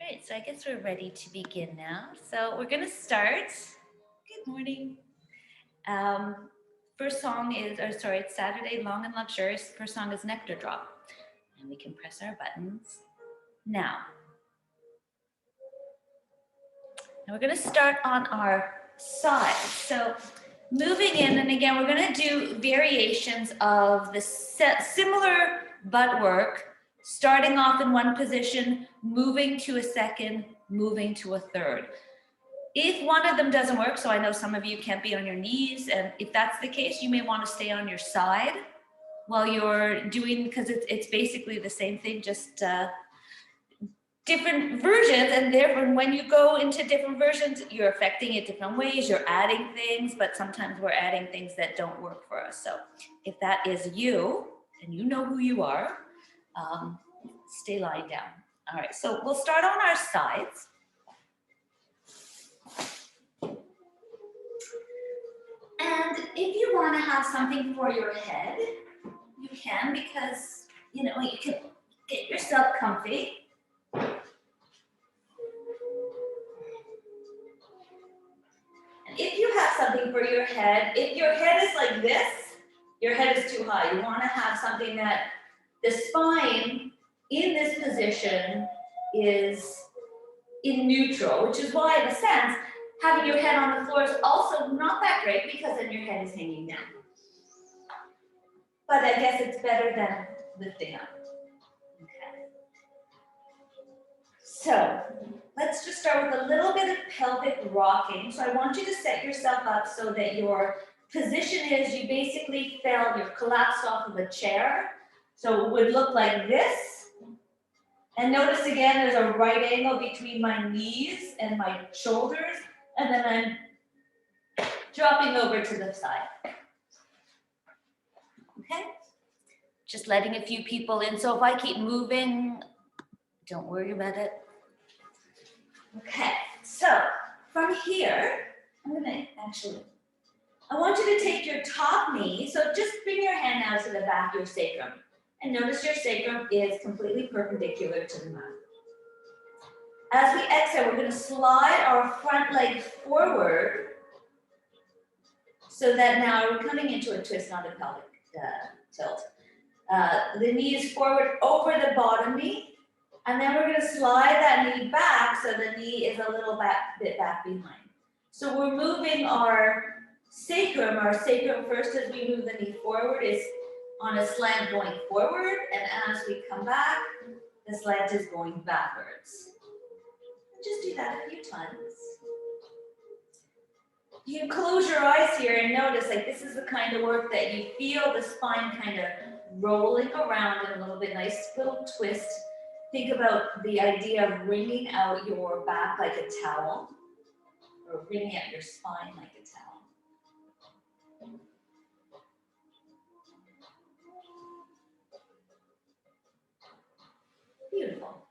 right, so I guess we're ready to begin now. So we're going to start. Good morning. Um, First song is, it's Saturday, Long and Luxurious. First song is Nectar Drop. And we can press our buttons now. And we're going to start on our side. So moving in, and again, we're going to do variations of the similar butt work, starting off in one position, moving to a second, moving to a third. If one of them doesn't work, so I know some of you can't be on your knees, and if that's the case, you may want to stay on your side while you're doing, because it's basically the same thing, just different versions, and therefore when you go into different versions, you're affecting it different ways, you're adding things, but sometimes we're adding things that don't work for us. So if that is you, and you know who you are, stay lying down. All right, so we'll start on our sides. And if you want to have something for your head, you can, because, you know, you can get yourself comfy. And if you have something for your head, if your head is like this, your head is too high. You want to have something that the spine in this position is in neutral, which is why, in a sense, having your head on the floor is also not that great, because then your head is hanging down. But I guess it's better than lifting up. Okay. So let's just start with a little bit of pelvic rocking. So I want you to set yourself up so that your position is you basically you're collapsed off of a chair. So it would look like this. And notice again, there's a right angle between my knees and my shoulders. And then I'm dropping over to the side. Okay? Just letting a few people in. So if I keep moving, don't worry about it. Okay, so from here, I want you to take your top knee. So just bring your hand now to the back of your sacrum. And notice your sacrum is completely perpendicular to the mat. As we exhale, we're going to slide our front leg forward so that now we're coming into a twist, not a pelvic tilt. The knee is forward over the bottom knee, and then we're going to slide that knee back so the knee is a little bit back behind. So we're moving our sacrum first as we move the knee forward is on a slant going forward, and as we come back, the slant is going backwards. Just do that a few times. You can close your eyes here and notice, like, this is the kind of work that you feel the spine kind of rolling around in a little bit, nice little twist. Think about the idea of wringing out your back like a towel, or wringing out your spine like a towel. Beautiful.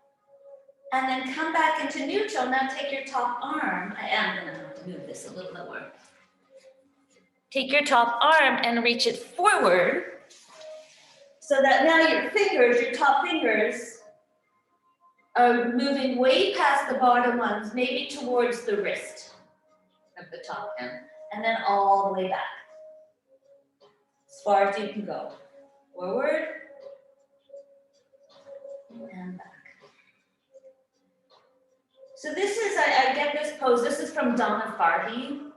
And then come back into neutral. Now take your top arm. I am going to have to move this a little lower. Take your top arm and reach it forward so that now your top fingers, are moving way past the bottom ones, maybe towards the wrist of the top hand, and then all the way back. As far as you can go. Forward and back. So this is, I get this pose, this is from Donna Farhi,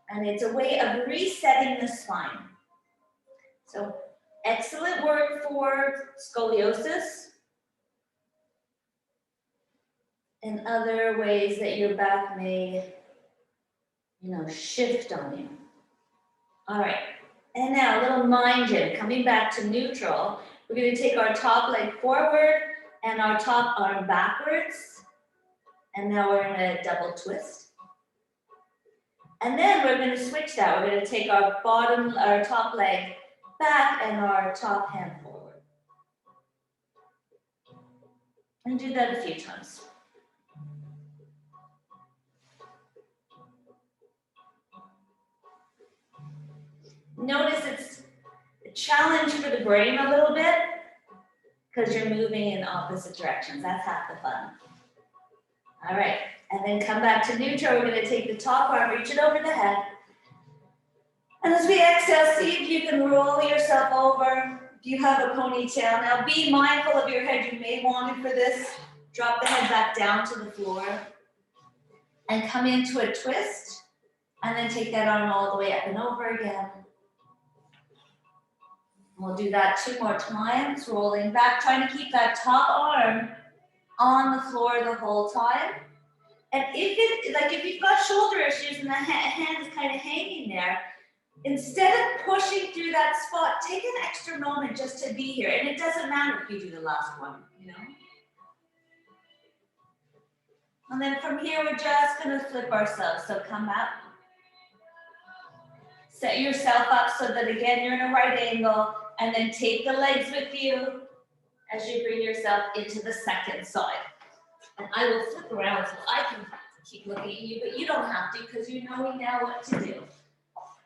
and it's a way of resetting the spine. So excellent work for scoliosis and other ways that your back may, shift on you. All right, and now a little mind gym, coming back to neutral. We're going to take our top leg forward and our top arm backwards. And now we're in a double twist. And then we're going to switch that. We're going to take our top leg back and our top hand forward. And do that a few times. Notice it's a challenge for the brain a little bit because you're moving in opposite directions. That's half the fun. All right, and then come back to neutral. We're gonna take the top arm, reach it over the head. And as we exhale, see if you can roll yourself over. If you have a ponytail, now be mindful of your head. You may want it for this. Drop the head back down to the floor. And come into a twist. And then take that arm all the way up and over again. We'll do that 2 more times, rolling back, trying to keep that top arm on the floor the whole time. And if you've got shoulder issues and the hand is kind of hanging there, instead of pushing through that spot, take an extra moment just to be here. And it doesn't matter if you do the last one, you know? And then from here, we're just gonna flip ourselves. So come up. Set yourself up so that again, you're in a right angle, and then take the legs with you as you bring yourself into the second side. And I will flip around so I can keep looking at you, but you don't have to because you know now what to do.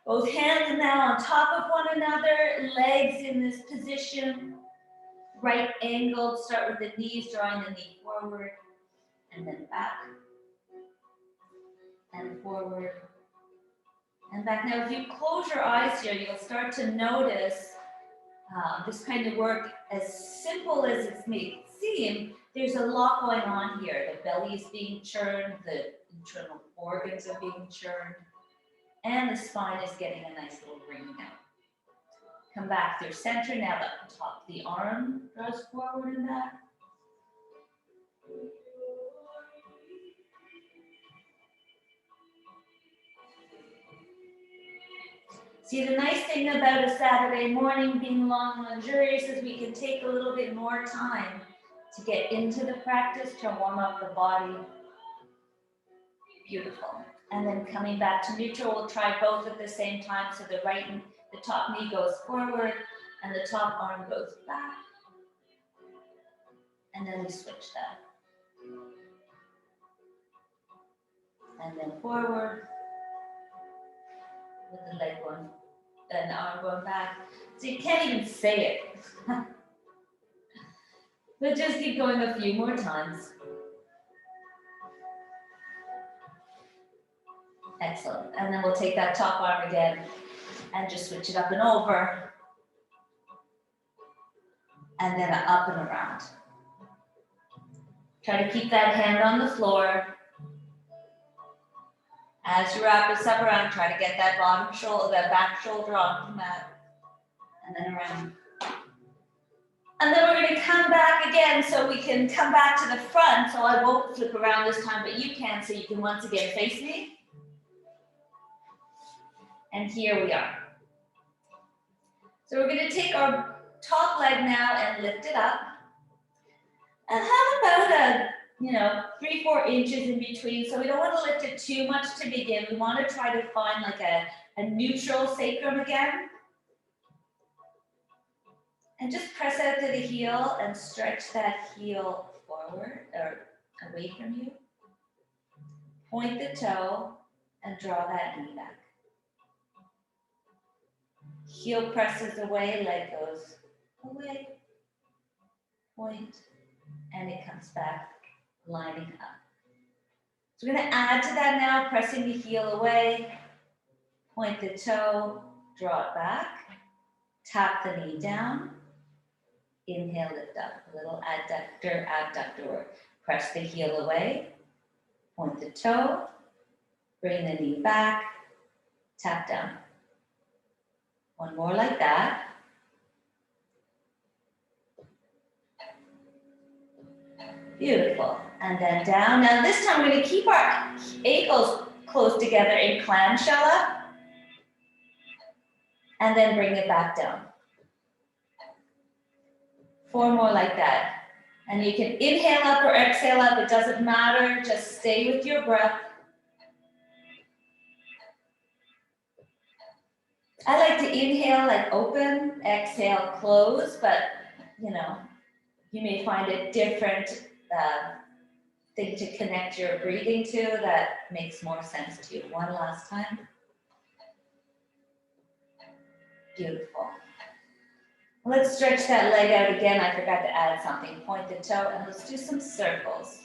Both hands are now on top of one another, legs in this position, right angled. Start with the knees, drawing the knee forward, and then back, and forward, and back. Now, if you close your eyes here, you'll start to notice this kind of work, as simple as it may seem, there's a lot going on here. The belly is being churned, the internal organs are being churned, and the spine is getting a nice little ring now. Come back through center. Now the top, the arm draws forward and back. See, the nice thing about a Saturday morning being long and luxurious is we can take a little bit more time to get into the practice, to warm up the body. Beautiful. And then coming back to neutral, we'll try both at the same time. So the top knee goes forward and the top arm goes back. And then we switch that. And then forward with the leg going, and the arm going back. So you can't even say it. But just keep going a few more times. Excellent. And then we'll take that top arm again and just switch it up and over. And then up and around. Try to keep that hand on the floor. As you wrap this up around, try to get that bottom shoulder, that back shoulder off the mat. And then around. And then we're going to come back again so we can come back to the front. So I won't flip around this time, but you can, so you can once again face me. And here we are. So we're going to take our top leg now and lift it up. And have about a 3-4 inches in between. So we don't want to lift it too much to begin. We want to try to find like a neutral sacrum again. And just press out to the heel and stretch that heel forward or away from you. Point the toe and draw that knee back. Heel presses away, leg goes away, point, and it comes back, lining up. So we're going to add to that now, pressing the heel away, point the toe, draw it back, tap the knee down, inhale, lift up, a little adductor, abductor. Press the heel away, point the toe, bring the knee back, tap down. One more like that. Beautiful. And then down. Now this time we're going to keep our ankles close together in clamshell up. And then bring it back down. 4 more like that. And you can inhale up or exhale up. It doesn't matter. Just stay with your breath. I like to inhale like open, exhale close, but you may find a different thing to connect your breathing to that makes more sense to you. One last time. Beautiful. Let's stretch that leg out again. I forgot to add something. Point the toe and let's do some circles.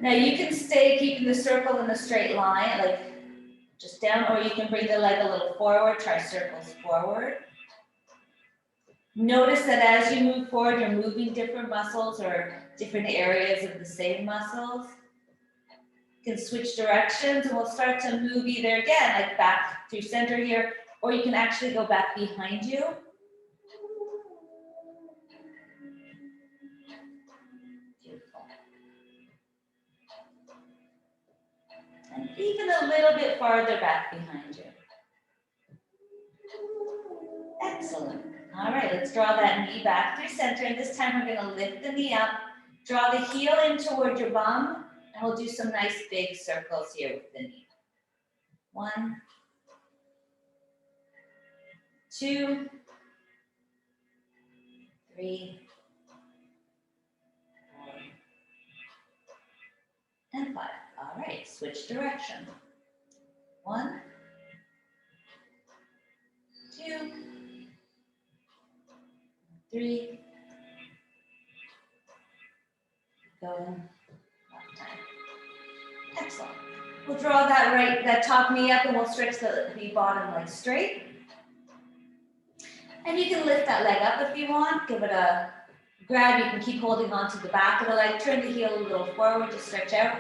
Now you can stay keeping the circle in a straight line, like just down, or you can bring the leg a little forward, try circles forward. Notice that as you move forward, you're moving different muscles or different areas of the same muscles. You can switch directions and we'll start to move either again, like back through center here, or you can actually go back behind you. Beautiful. And even a little bit farther back behind you. Excellent. All right, let's draw that knee back through center. And this time we're going to lift the knee up, draw the heel in toward your bum, and we'll do some nice big circles here with the knee. 1, 2, 3, 4, and 5. All right, switch direction. 1, 2, 3, going left time. Excellent. We'll draw that top knee up and we'll stretch the bottom leg straight. And you can lift that leg up if you want. Give it a grab. You can keep holding on to the back of the leg. Turn the heel a little forward to stretch out.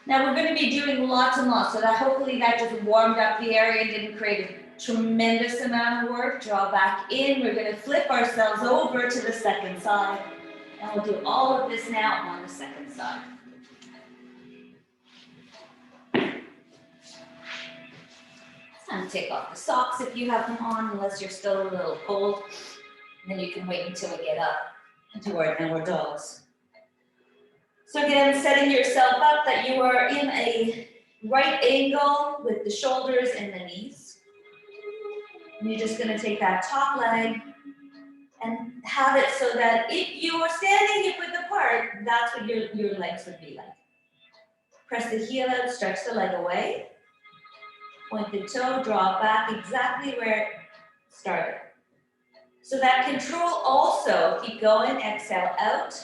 Now we're going to be doing lots and lots, so that hopefully that just warmed up the area and didn't create a tremendous amount of work. Draw back in. We're going to flip ourselves over to the second side. And we'll do all of this now on the second side. It's time to take off the socks if you have them on, unless you're still a little cold. And then you can wait until we get up and do our downward dogs. So again, setting yourself up that you are in a right angle with the shoulders and the knees. And you're just going to take that top leg and have it so that if you are standing hip width apart, that's what your legs would be like. Press the heel out, stretch the leg away. Point the toe, draw back exactly where it started. So that control also, keep going, exhale out.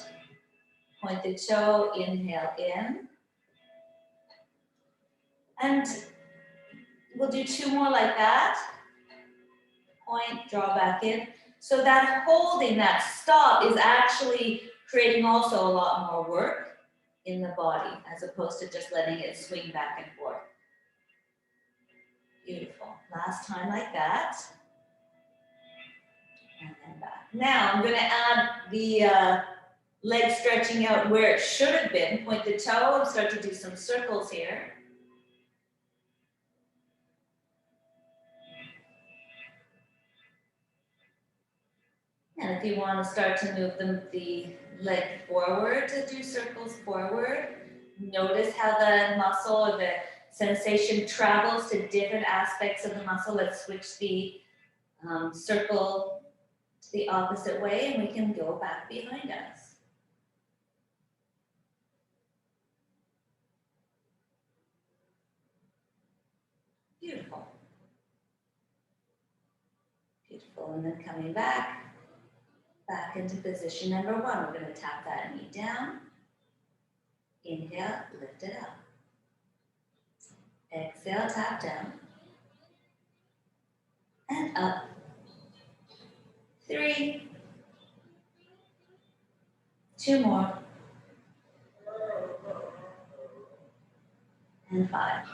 Point the toe, inhale in. And we'll do 2 more like that. Point, draw back in. So that holding, that stop is actually creating also a lot more work in the body as opposed to just letting it swing back and forth. Beautiful. Last time like that. And then back. Now I'm going to add the leg stretching out where it should have been. Point the toe and start to do some circles here. And if you want to start to move the leg forward to do circles forward, notice how the muscle or the sensation travels to different aspects of the muscle. Let's switch the circle to the opposite way and we can go back behind us. Beautiful. Beautiful. And then coming back into position number 1. We're going to tap that knee down. Inhale, lift it up. Exhale, tap down. And up. 3. 2 more. And 5.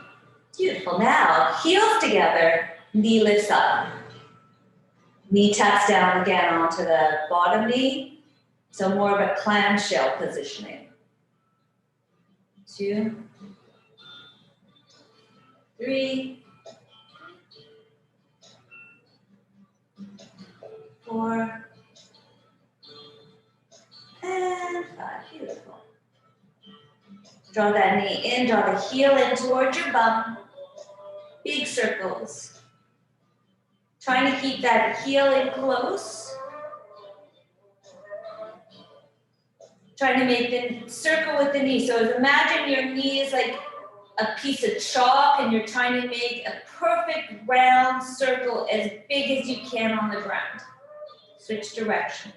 Beautiful. Now, heels together, knee lifts up. Knee taps down again onto the bottom knee. So more of a clamshell positioning. 2, 3, 4, and 5. Beautiful. Draw that knee in, draw the heel in towards your bum. Big circles. Trying to keep that heel in close. Trying to make the circle with the knee. So imagine your knee is like a piece of chalk and you're trying to make a perfect round circle as big as you can on the ground. Switch direction.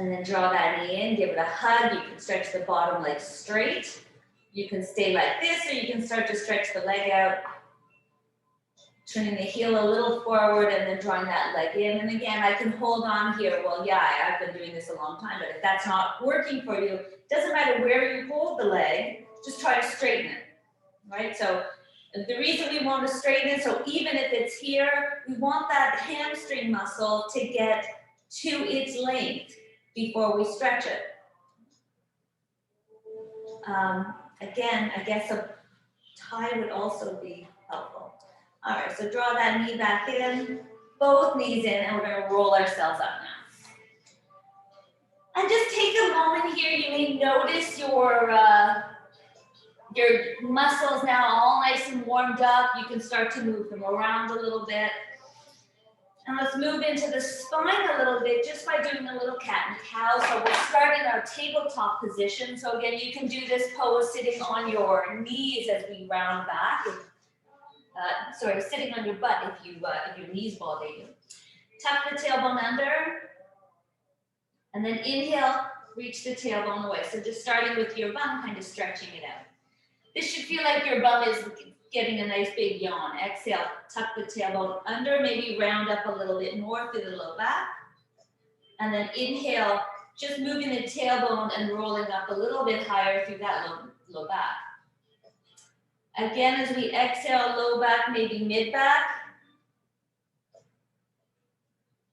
And then draw that knee in, give it a hug. You can stretch the bottom leg straight. You can stay like this, or you can start to stretch the leg out. Turning the heel a little forward and then drawing that leg in. And again, I can hold on here. Well, yeah, I've been doing this a long time, but if that's not working for you, it doesn't matter where you hold the leg, just try to straighten it, right? So the reason we want to straighten it, so even if it's here, we want that hamstring muscle to get to its length before we stretch it. Again, I guess a tie would also be helpful. All right, so draw that knee back in, both knees in, and we're going to roll ourselves up now. And just take a moment here. You may notice your muscles now all nice and warmed up. You can start to move them around a little bit. And let's move into the spine a little bit just by doing a little cat and cow. So we'll start in our tabletop position. So again, you can do this pose sitting on your knees as we round back. Sitting on your butt if your knees bother you. Tuck the tailbone under, and then inhale, reach the tailbone away. So just starting with your bum, kind of stretching it out. This should feel like your bum is getting a nice big yawn. Exhale, tuck the tailbone under, maybe round up a little bit more through the low back. And then inhale, just moving the tailbone and rolling up a little bit higher through that low back. Again, as we exhale, low back, maybe mid back.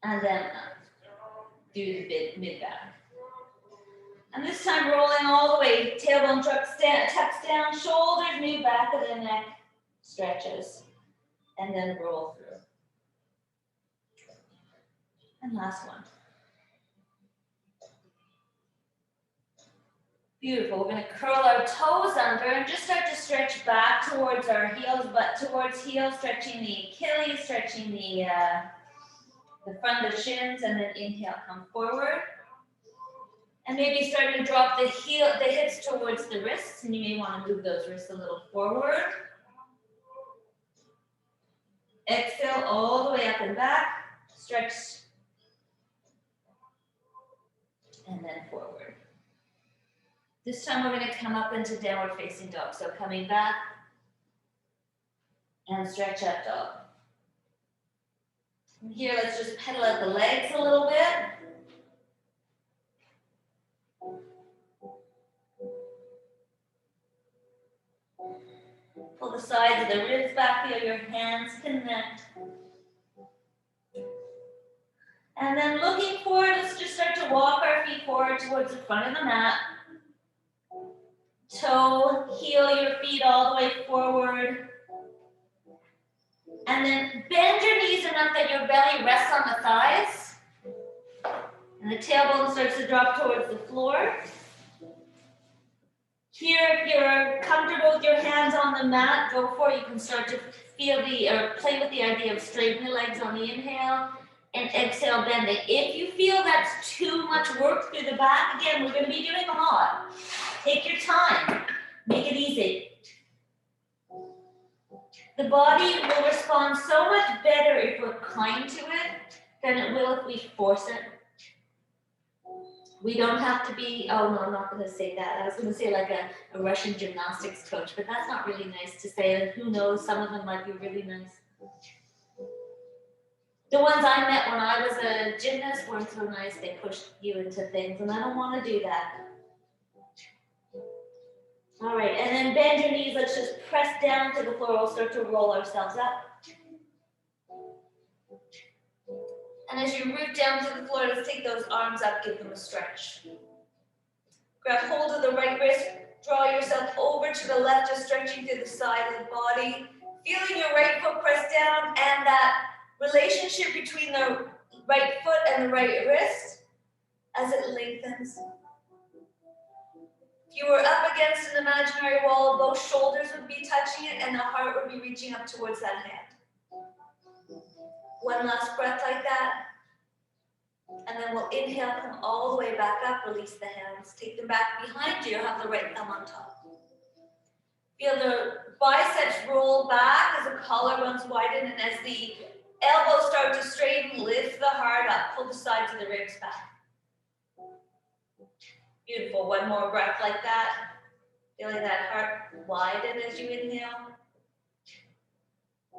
And then do the mid back. And this time rolling all the way, tailbone tucks down, shoulders move back of the neck, stretches, and then roll through. And last one. Beautiful. We're going to curl our toes under and just start to stretch back towards our heels, butt towards heels, stretching the Achilles, stretching the front of the shins, and then inhale, come forward. And maybe start to drop the hips towards the wrists, and you may want to move those wrists a little forward. Exhale all the way up and back, stretch, and then forward. This time we're going to come up into downward facing dog. So coming back and stretch up dog. And here, let's just pedal out the legs a little bit. Pull the sides of the ribs back, feel your hands connect. And then looking forward, let's just start to walk our feet forward towards the front of the mat. Toe, heel your feet all the way forward. And then bend your knees enough that your belly rests on the thighs. And the tailbone starts to drop towards the floor. Here, if you're comfortable with your hands on the mat, go for it. You can start to feel play with the idea of straightening the legs on the inhale and exhale, bend it. If you feel that's too much work through the back, again, we're going to be doing a lot. Take your time. Make it easy. The body will respond so much better if we're kind to it than it will if we force it. We don't have to be, oh no, I'm not going to say that. I was going to say like a Russian gymnastics coach, but that's not really nice to say. And who knows, some of them might be really nice. The ones I met when I was a gymnast weren't so nice. They pushed you into things, and I don't want to do that. All right, and then bend your knees. Let's just press down to the floor. We'll start to roll ourselves up. And as you root down to the floor, let's take those arms up, give them a stretch. Grab hold of the right wrist, draw yourself over to the left, just stretching through the side of the body. Feeling your right foot press down and that relationship between the right foot and the right wrist as it lengthens. If you were up against an imaginary wall, both shoulders would be touching it and the heart would be reaching up towards that hand. One last breath like that. And then we'll inhale, come all the way back up, release the hands. Take them back behind you, have the right thumb on top. Feel the biceps roll back as the collar runs widen, and as the elbows start to straighten, lift the heart up, pull the sides of the ribs back. Beautiful, one more breath like that. Feeling that heart widen as you inhale.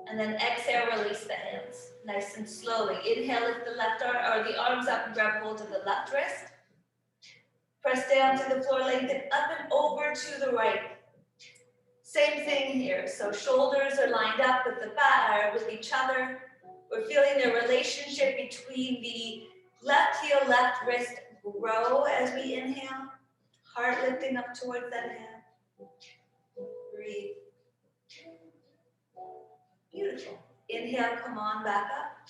And then exhale, release the hands, nice and slowly. Inhale, lift the left arm, or the arms up and grab hold of the left wrist. Press down to the floor, lengthen up and over to the right. Same thing here, so shoulders are lined up with the back, with each other. We're feeling the relationship between the left heel, left wrist grow as we inhale. Heart lifting up towards that hand. Breathe. Beautiful. Inhale, come on, back up.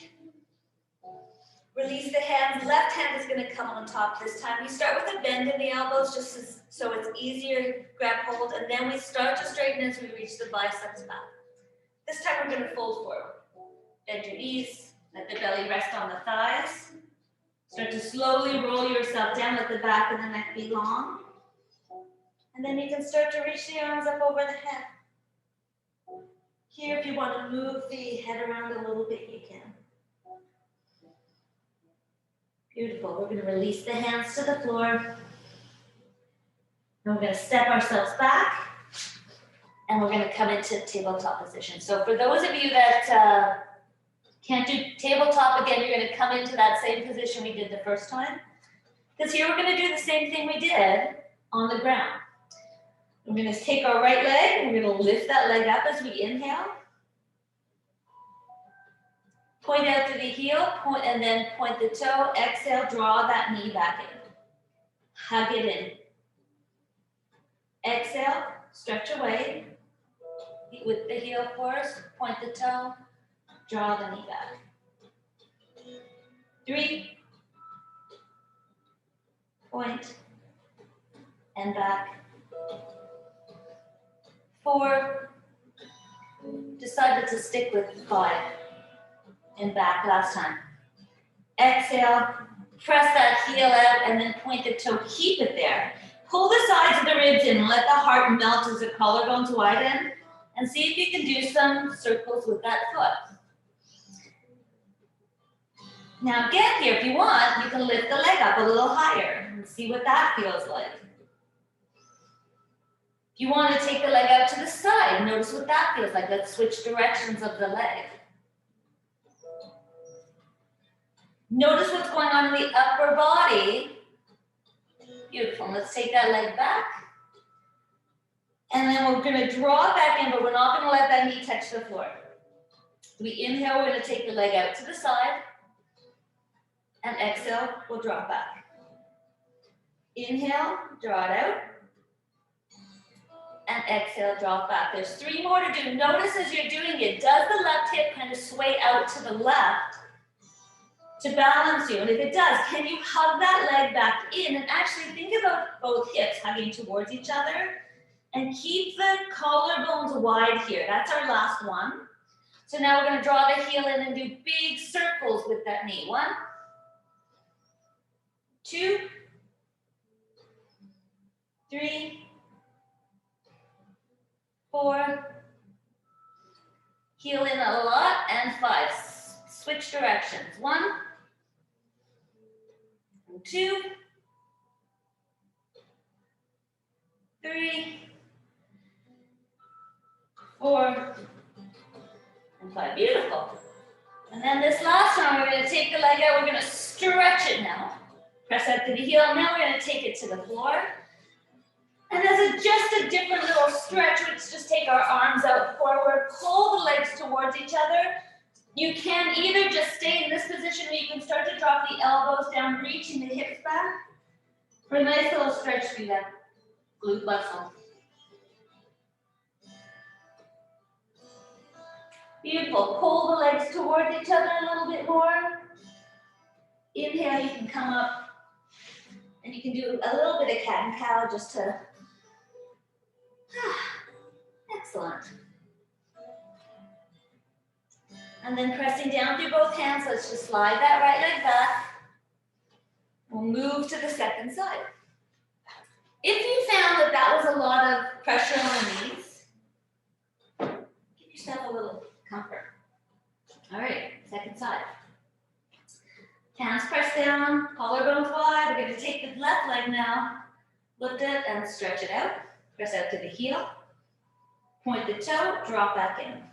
Release the hands. Left hand is going to come on top this time. We start with a bend in the elbows just so it's easier. Grab hold, and then we start to straighten as we reach the biceps back. This time we're going to fold forward. Bend your knees. Let the belly rest on the thighs. Start to slowly roll yourself down. Let the back of the neck be long. And then you can start to reach the arms up over the head. Here, if you want to move the head around a little bit, you can. Beautiful. We're going to release the hands to the floor. And we're going to step ourselves back. And we're going to come into tabletop position. So for those of you that can't do tabletop, again, you're going to come into that same position we did the first time. Because here we're going to do the same thing we did on the ground. We're going to take our right leg, and we're going to lift that leg up as we inhale. Point out to the heel, point, and then point the toe. Exhale, draw that knee back in. Hug it in. Exhale, stretch away. With the heel first, point the toe, draw the knee back. 3, point, and back. 4, decided to stick with 5, and back last time. Exhale, press that heel out, and then point the toe, keep it there. Pull the sides of the ribs in, and let the heart melt as the collarbones widen, and see if you can do some circles with that foot. Now again here, if you want, you can lift the leg up a little higher and see what that feels like. If you want to take the leg out to the side, notice what that feels like. Let's switch directions of the leg. Notice what's going on in the upper body. Beautiful. Let's take that leg back. And then we're going to draw it back in, but we're not going to let that knee touch the floor. We inhale, we're going to take the leg out to the side. And exhale, we'll draw it back. Inhale, draw it out. And exhale, draw it back. There's 3 more to do. Notice as you're doing it, does the left hip kind of sway out to the left to balance you? And if it does, can you hug that leg back in? And actually think about both hips hugging towards each other. And keep the collarbones wide here. That's our last one. So now we're going to draw the heel in and do big circles with that knee. 1, 2, 3, 4, heel in a lot, and 5. Switch directions. 1, 2, 3, 4, and 5. Beautiful. And then this last one, we're going to take the leg out. We're going to stretch it now. Press out to the heel. Now we're going to take it to the floor. And as just a different little stretch, let's just take our arms out forward, pull the legs towards each other. You can either just stay in this position where you can start to drop the elbows down, reaching the hips back, for a nice little stretch through that glute muscle. Beautiful. Pull the legs towards each other a little bit more. Inhale, you can come up, and you can do a little bit of cat and cow just to, excellent. And then pressing down through both hands, let's just slide that right leg back. We'll move to the second side. If you found that that was a lot of pressure on the knees, give yourself a little comfort. All right, second side. Hands pressed down, collarbones wide. We're going to take the left leg now, lift it and stretch it out. Press out to the heel. Point the toe, drop back in.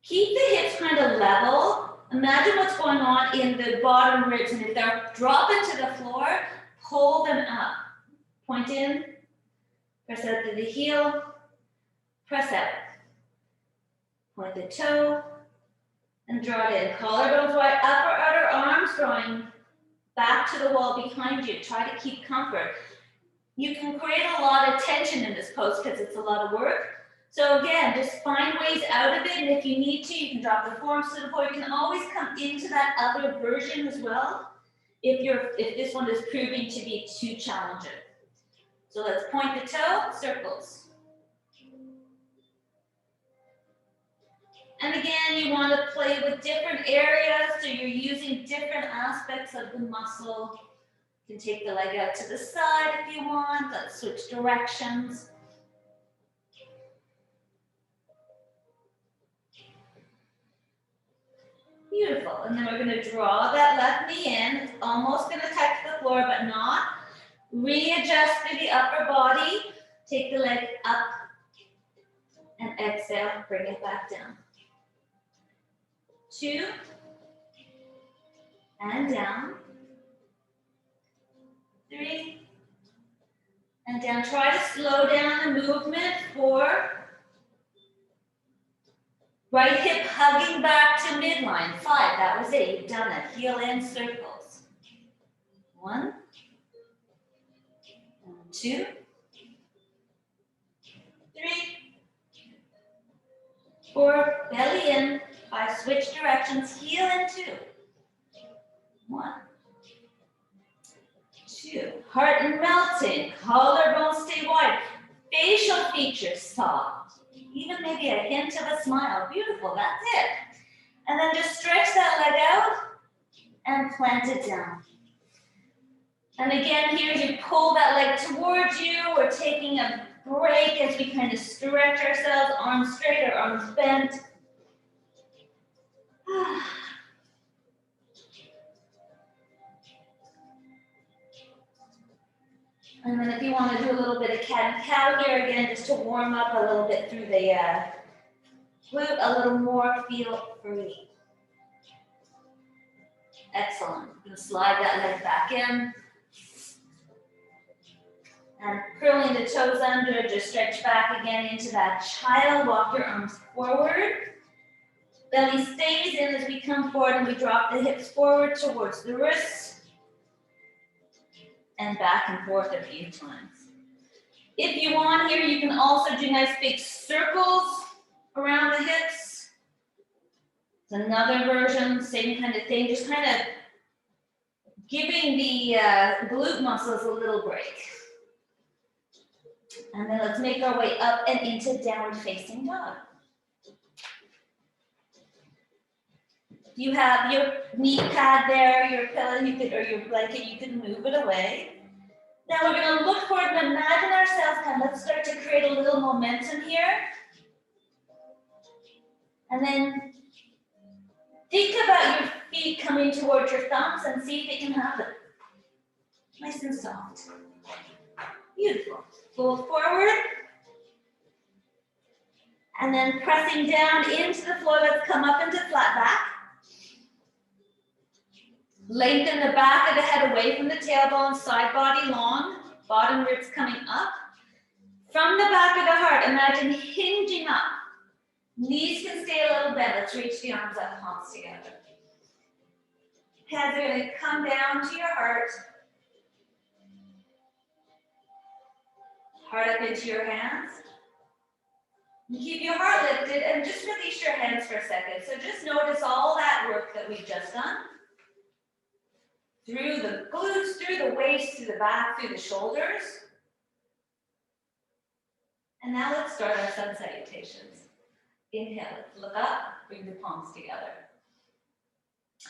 Keep the hips kind of level. Imagine what's going on in the bottom ribs, and if they're dropping to the floor, pull them up. Point in, press out to the heel, press out. Point the toe, and draw it in. Collarbones wide, upper outer arms drawing back to the wall behind you. Try to keep comfort. You can create a lot of tension in this pose because it's a lot of work. So again, just find ways out of it, and if you need to, you can drop the forearms to the floor. You can always come into that other version as well if this one is proving to be too challenging. So let's point the toe, circles. And again, you want to play with different areas, so you're using different aspects of the muscle. You can take the leg out to the side if you want. Let's switch directions. Beautiful. And then we're going to draw that left knee in. It's almost going to touch the floor, but not. Readjust through the upper body. Take the leg up and exhale. Bring it back down. 2 and down. 3 and down. Try to slow down the movement. 4. Right hip hugging back to midline. 5, that was it. You've done it. Heel in circles. 1, 2, 3, 4, belly in. 5, switch directions. Heel in 2. 1, 2. Heart melting. Collarbones stay wide. Facial features soft. Even maybe a hint of a smile. Beautiful, that's it. And then just stretch that leg out and plant it down. And again, here as you pull that leg towards you, we're taking a break as we kind of stretch ourselves, arms straight or arms bent. And then if you want to do a little bit of cat and cow here again, just to warm up a little bit through the glute, a little more feel free. Excellent. You can slide that leg back in. And curling the toes under, just stretch back again into that child. Walk your arms forward. Belly stays in as we come forward, and we drop the hips forward towards the wrists. And back and forth a few times. If you want here, you can also do nice big circles around the hips. It's another version, same kind of thing, just kind of giving the glute muscles a little break. And then let's make our way up and into downward facing dog. You have your knee pad there, your pillow, or your blanket, you can move it away. Now we're going to look forward and imagine ourselves, and let's start to create a little momentum here. And then think about your feet coming towards your thumbs and see if it can happen. Nice and soft. Beautiful. Fold forward. And then pressing down into the floor, let's come up into flat back. Lengthen the back of the head away from the tailbone, side body long, bottom ribs coming up. From the back of the heart, imagine hinging up. Knees can stay a little bent. Let's reach the arms up, palms together. Hands are going to come down to your heart. Heart up into your hands. And keep your heart lifted and just release your hands for a second. So just notice all that work that we've just done. Through the glutes, through the waist, through the back, through the shoulders. And now let's start our sun salutations. Inhale, let's look up, bring the palms together.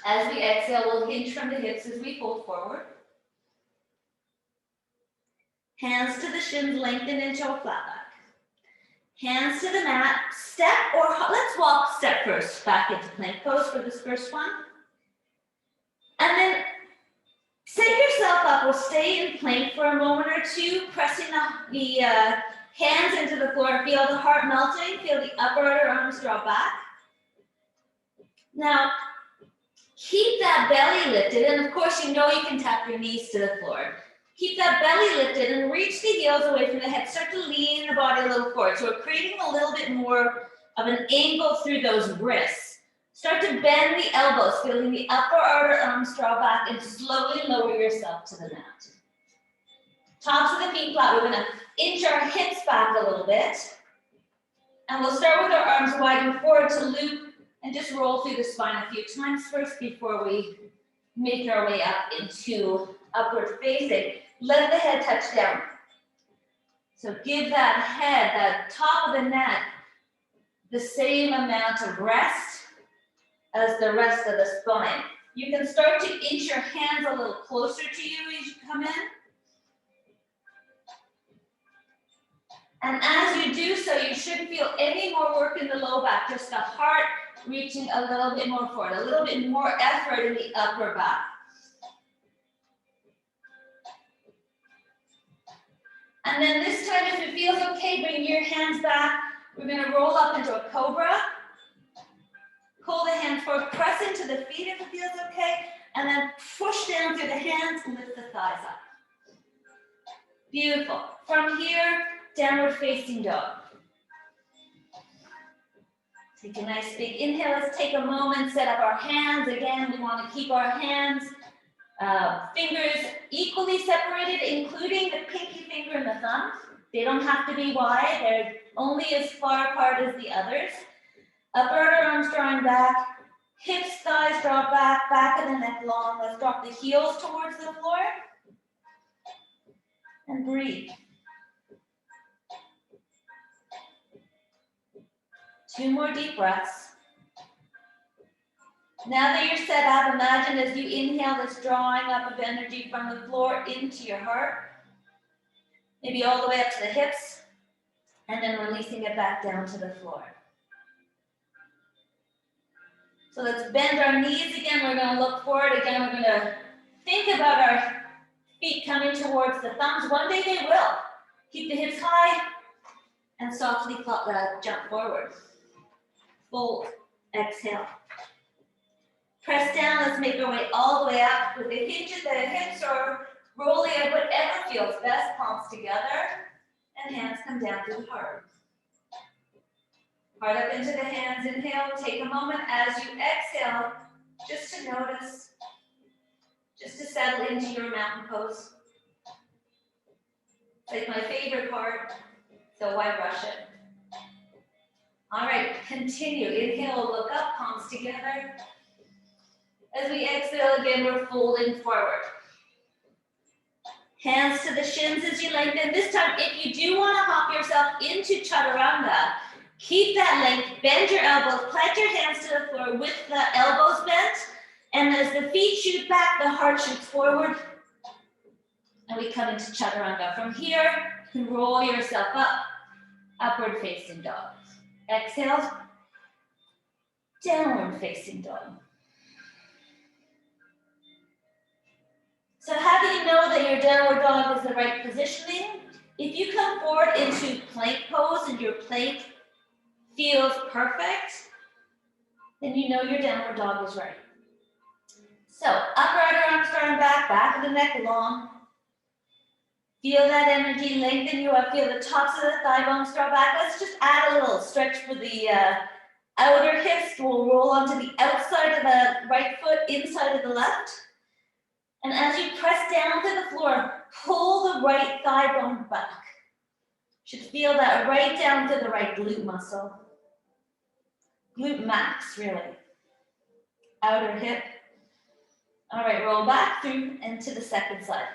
As we exhale, we'll hinge from the hips as we fold forward. Hands to the shins, lengthen into a flat back. Hands to the mat, step or let's walk step first, back into plank pose for this first one. yourself up. We'll stay in plank for a moment or two, pressing the hands into the floor. Feel the heart melting. Feel the upper arms draw back. Now, keep that belly lifted. And of course, you know you can tap your knees to the floor. Keep that belly lifted and reach the heels away from the head. Start to lean the body a little forward. So we're creating a little bit more of an angle through those wrists. Start to bend the elbows, feeling the upper outer arms draw back, and slowly lower yourself to the mat. Tops of the feet flat. We're gonna inch our hips back a little bit. And we'll start with our arms widen forward to loop and just roll through the spine a few times first before we make our way up into upward facing. Let the head touch down. So give that head, that top of the neck, the same amount of rest as the rest of the spine. You can start to inch your hands a little closer to you as you come in. And as you do so, you shouldn't feel any more work in the low back, just the heart reaching a little bit more forward, a little bit more effort in the upper back. And then this time, if it feels okay, bring your hands back. We're gonna roll up into a cobra. Pull the hands forward, press into the feet if it feels okay, and then push down through the hands and lift the thighs up. Beautiful. From here, downward facing dog. Take a nice big inhale. Let's take a moment, set up our hands. Again, we want to keep our hands, fingers equally separated, including the pinky finger and the thumb. They don't have to be wide. They're only as far apart as the others. Upper arms drawing back, hips, thighs draw back, back of the neck long. Let's drop the heels towards the floor. And breathe. 2 more deep breaths. Now that you're set up, imagine as you inhale this drawing up of energy from the floor into your heart. Maybe all the way up to the hips, and then releasing it back down to the floor. So let's bend our knees again. We're going to look forward again. We're going to think about our feet coming towards the thumbs. One day they will. Keep the hips high and softly jump forward. Fold, exhale. Press down. Let's make our way all the way up with the hinges, the hips, or rolling it, whatever feels best. Palms together and hands come down to the heart. Heart up into the hands. Inhale. Take a moment as you exhale just to notice, just to settle into your mountain pose. It's like my favorite part, so why rush it? All right, continue. Inhale, look up, palms together. As we exhale again, we're folding forward. Hands to the shins as you lengthen. This time, if you do want to hop yourself into chaturanga, keep that length, bend your elbows, plant your hands to the floor with the elbows bent. And as the feet shoot back, the heart shoots forward. And we come into chaturanga. From here, you can roll yourself up, upward facing dog. Exhale, downward facing dog. So how do you know that your downward dog is the right positioning? If you come forward into plank pose and your plank feels perfect, then you know your downward dog is right. So upper arms drawing back, back of the neck long. Feel that energy lengthen you up. Feel the tops of the thigh bones draw back. Let's just add a little stretch for the outer hips. We'll roll onto the outside of the right foot, inside of the left. And as you press down to the floor, pull the right thigh bone back. Should feel that right down to the right glute muscle. Glute max, really. Outer hip. All right, roll back through and to the second side.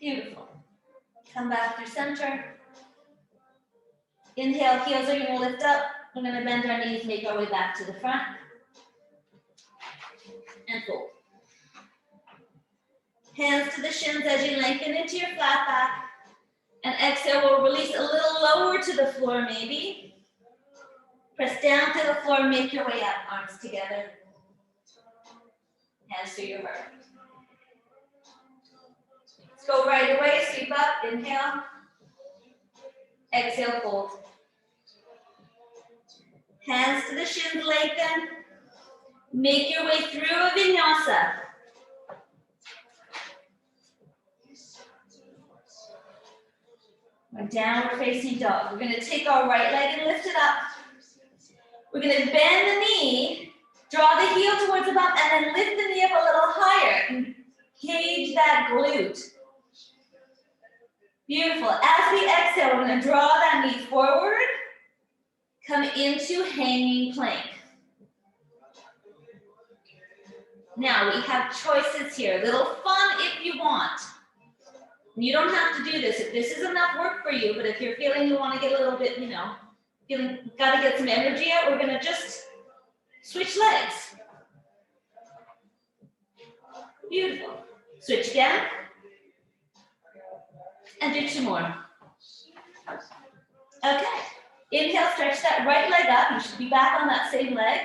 Beautiful. Come back through center. Inhale, heels are going to lift up. We're going to bend our knees, make our way back to the front. And fold. Hands to the shins as you lengthen into your flat back. And exhale, we'll release a little lower to the floor maybe. Press down to the floor, make your way up, arms together. Hands to your heart. Let's go right away, sweep up, inhale. Exhale, fold. Hands to the shins, lengthen. Make your way through a vinyasa. Our downward facing dog. We're going to take our right leg and lift it up. We're going to bend the knee, draw the heel towards the bum, and then lift the knee up a little higher. Engage that glute. Beautiful. As we exhale, we're going to draw that knee forward. Come into hanging plank. Now we have choices here. Little fun if you want. You don't have to do this if this is enough work for you, but if you're feeling you want to get a little bit, feeling got to get some energy out, we're going to just switch legs. Beautiful. Switch again. And do 2 more. Okay. Inhale, stretch that right leg up. You should be back on that same leg.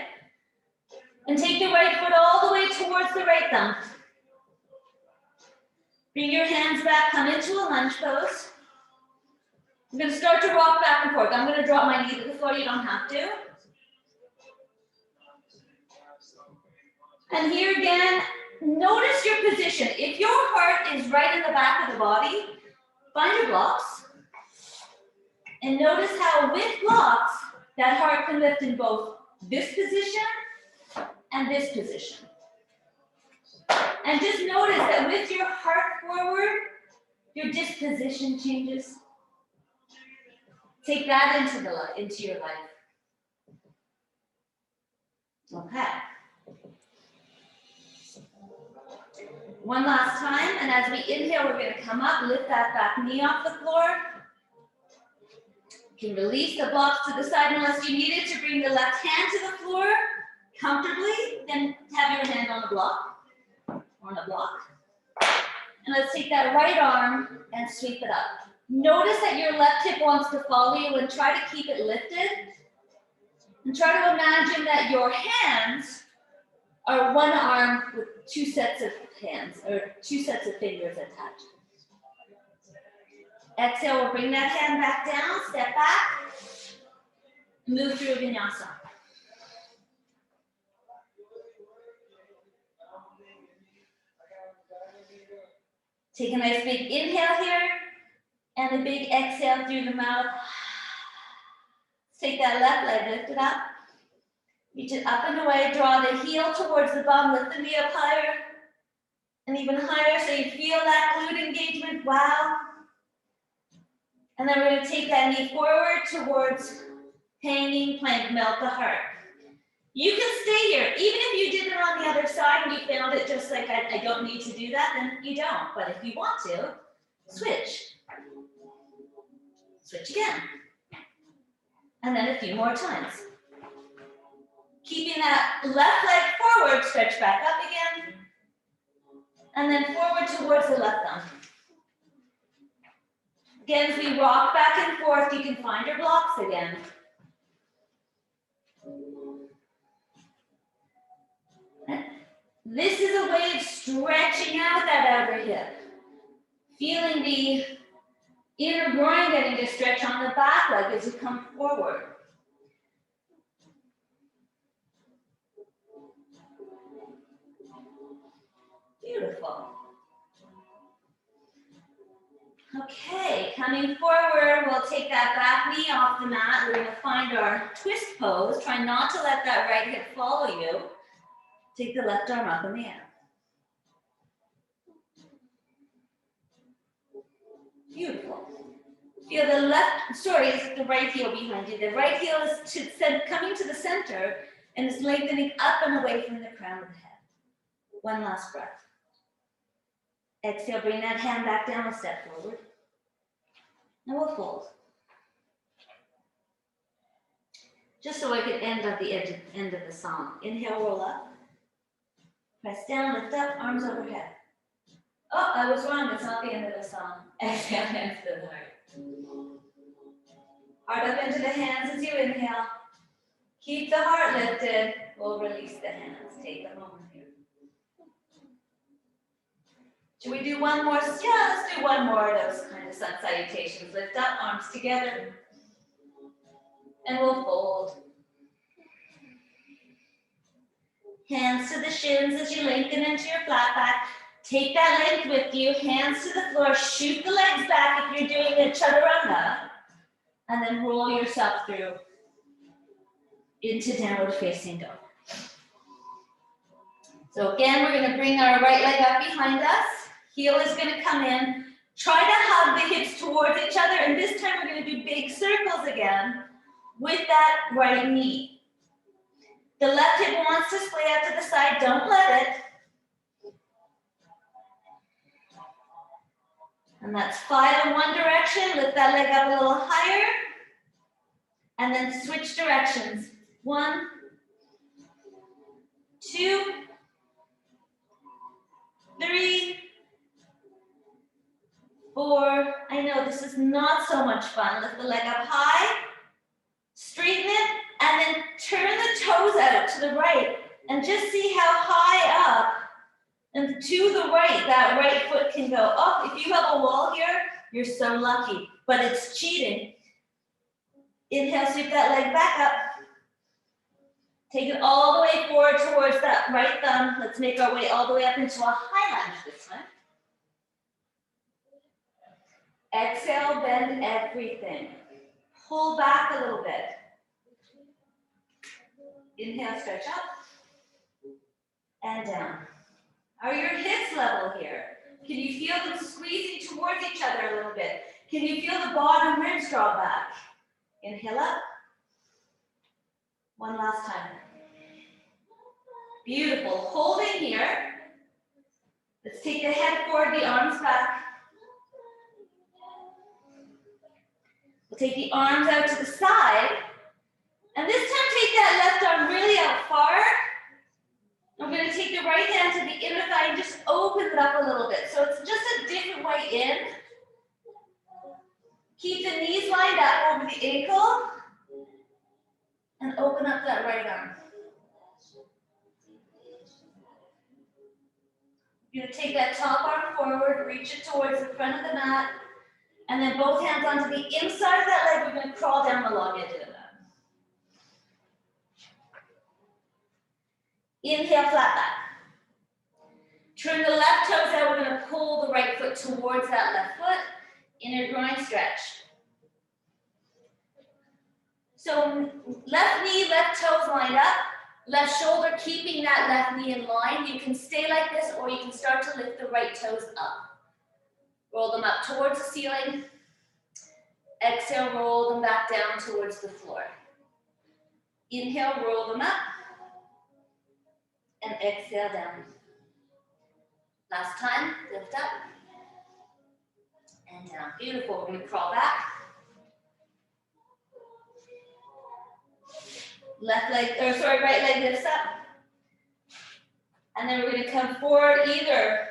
And take the right foot all the way towards the right thumb. Bring your hands back, come into a lunge pose. I'm going to start to rock back and forth. I'm going to drop my knee to the floor, you don't have to. And here again, notice your position. If your heart is right in the back of the body, find your blocks. And notice how with blocks, that heart can lift in both this position and this position. And just notice that with your heart forward, your disposition changes. Take that into your life. Okay. One last time, and as we inhale, we're going to come up, lift that back knee off the floor. You can release the blocks to the side unless you needed to bring the left hand to the floor comfortably, then have your hand on the block. On a block. And let's take that right arm and sweep it up. Notice that your left hip wants to follow you and try to keep it lifted. And try to imagine that your hands are one arm with 2 sets of hands or 2 sets of fingers attached. Exhale, we'll bring that hand back down, step back, move through vinyasa. Take a nice big inhale here, and a big exhale through the mouth. Take that left leg, lift it up. Reach it up and away, draw the heel towards the bum, lift the knee up higher, and even higher so you feel that glute engagement, wow. And then we're gonna take that knee forward towards hanging plank, melt the heart. You can stay here. Even if you did it on the other side and you found it just like, I don't need to do that, then you don't. But if you want to, switch. Switch again. And then a few more times. Keeping that left leg forward, stretch back up again. And then forward towards the left thumb. Again, as we rock back and forth, you can find your blocks again. This is a way of stretching out that outer hip. Feeling the inner groin getting to stretch on the back leg as you come forward. Beautiful. Okay, coming forward, we'll take that back knee off the mat. We're going to find our twist pose. Try not to let that right hip follow you. Take the left arm up in the air. Beautiful. Feel the the right heel behind you. The right heel is coming to the center and is lengthening up and away from the crown of the head. One last breath. Exhale, bring that hand back down a step forward. And we'll fold. Just so I can end at the end of the song. Inhale, roll up. Press down, lift up, arms overhead. Oh, I was wrong. It's not the end of the song. Exhale, hands to the heart. Heart up into the hands as you inhale. Keep the heart lifted. We'll release the hands. Take a moment here. Should we do one more? Yeah, let's do one more of those kind of sun salutations. Lift up, arms together. And we'll fold. Hands to the shins as you lengthen into your flat back. Take that length with you, hands to the floor, shoot the legs back if you're doing a chaturanga, and then roll yourself through into downward facing dog. So again, we're gonna bring our right leg up behind us. Heel is gonna come in. Try to hug the hips towards each other, and this time we're gonna do big circles again with that right knee. The left hip wants to splay out to the side, don't let it. And that's 5 in one direction, lift that leg up a little higher. And then switch directions. 1, 2, 3, 4. I know this is not so much fun. Lift the leg up high, straighten it, and then turn the toes out to the right. And just see how high up and to the right that right foot can go up. If you have a wall here, you're so lucky, but it's cheating. Inhale, sweep that leg back up. Take it all the way forward towards that right thumb. Let's make our way all the way up into a high lunge this time. Exhale, bend everything. Pull back a little bit. Inhale, stretch up. And down. Are your hips level here? Can you feel them squeezing towards each other a little bit? Can you feel the bottom ribs draw back? Inhale up. One last time. Beautiful. Holding here. Let's take the head forward, the arms back. We'll take the arms out to the side. And this time take that left arm really out far. I'm going to take the right hand to the inner thigh and just open it up a little bit. So it's just a different way in. Keep the knees lined up over the ankle. And open up that right arm. You're going to take that top arm forward, reach it towards the front of the mat, and then both hands onto the inside of that leg. We're going to crawl down the long edge of the mat. Inhale, flat back. Turn the left toes out. We're going to pull the right foot towards that left foot. Inner groin stretch. So left knee, left toes lined up. Left shoulder keeping that left knee in line. You can stay like this, or you can start to lift the right toes up. Roll them up towards the ceiling. Exhale, roll them back down towards the floor. Inhale, roll them up. And exhale down. Last time, lift up. And down. Beautiful. We're going to crawl back. Right leg lifts up. And then we're going to come forward, either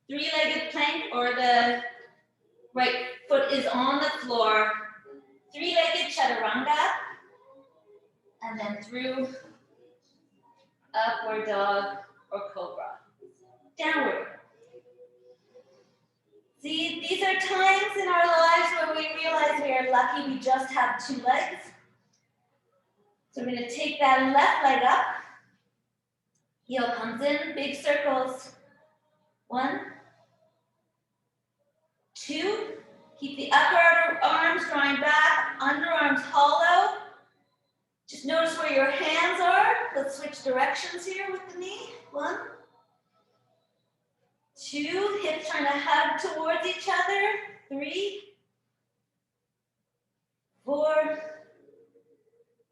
three-legged plank or the right foot is on the floor. Three-legged chaturanga. And then through upward dog or cobra. Downward. See, these are times in our lives where we realize we are lucky we just have 2 legs. So we're going to take that left leg up. Heel comes in, big circles. 1, 2. Keep the upper arms drawing back, underarms hollow. Just notice where your hands are. Let's switch directions here with the knee. 1, 2. Hips trying to hug towards each other. 3, 4,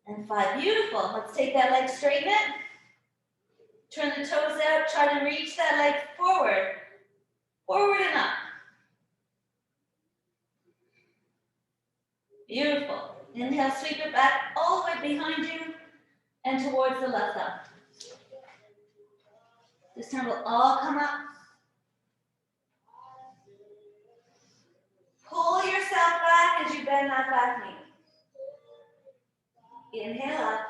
and 5. Beautiful. Let's take that leg, straighten it. Turn the toes out. Try to reach that leg forward. Forward and up. Beautiful. Inhale, sweep it back all the way behind you and towards the left thumb. This time we'll all come up. Pull yourself back as you bend that back knee. Inhale up.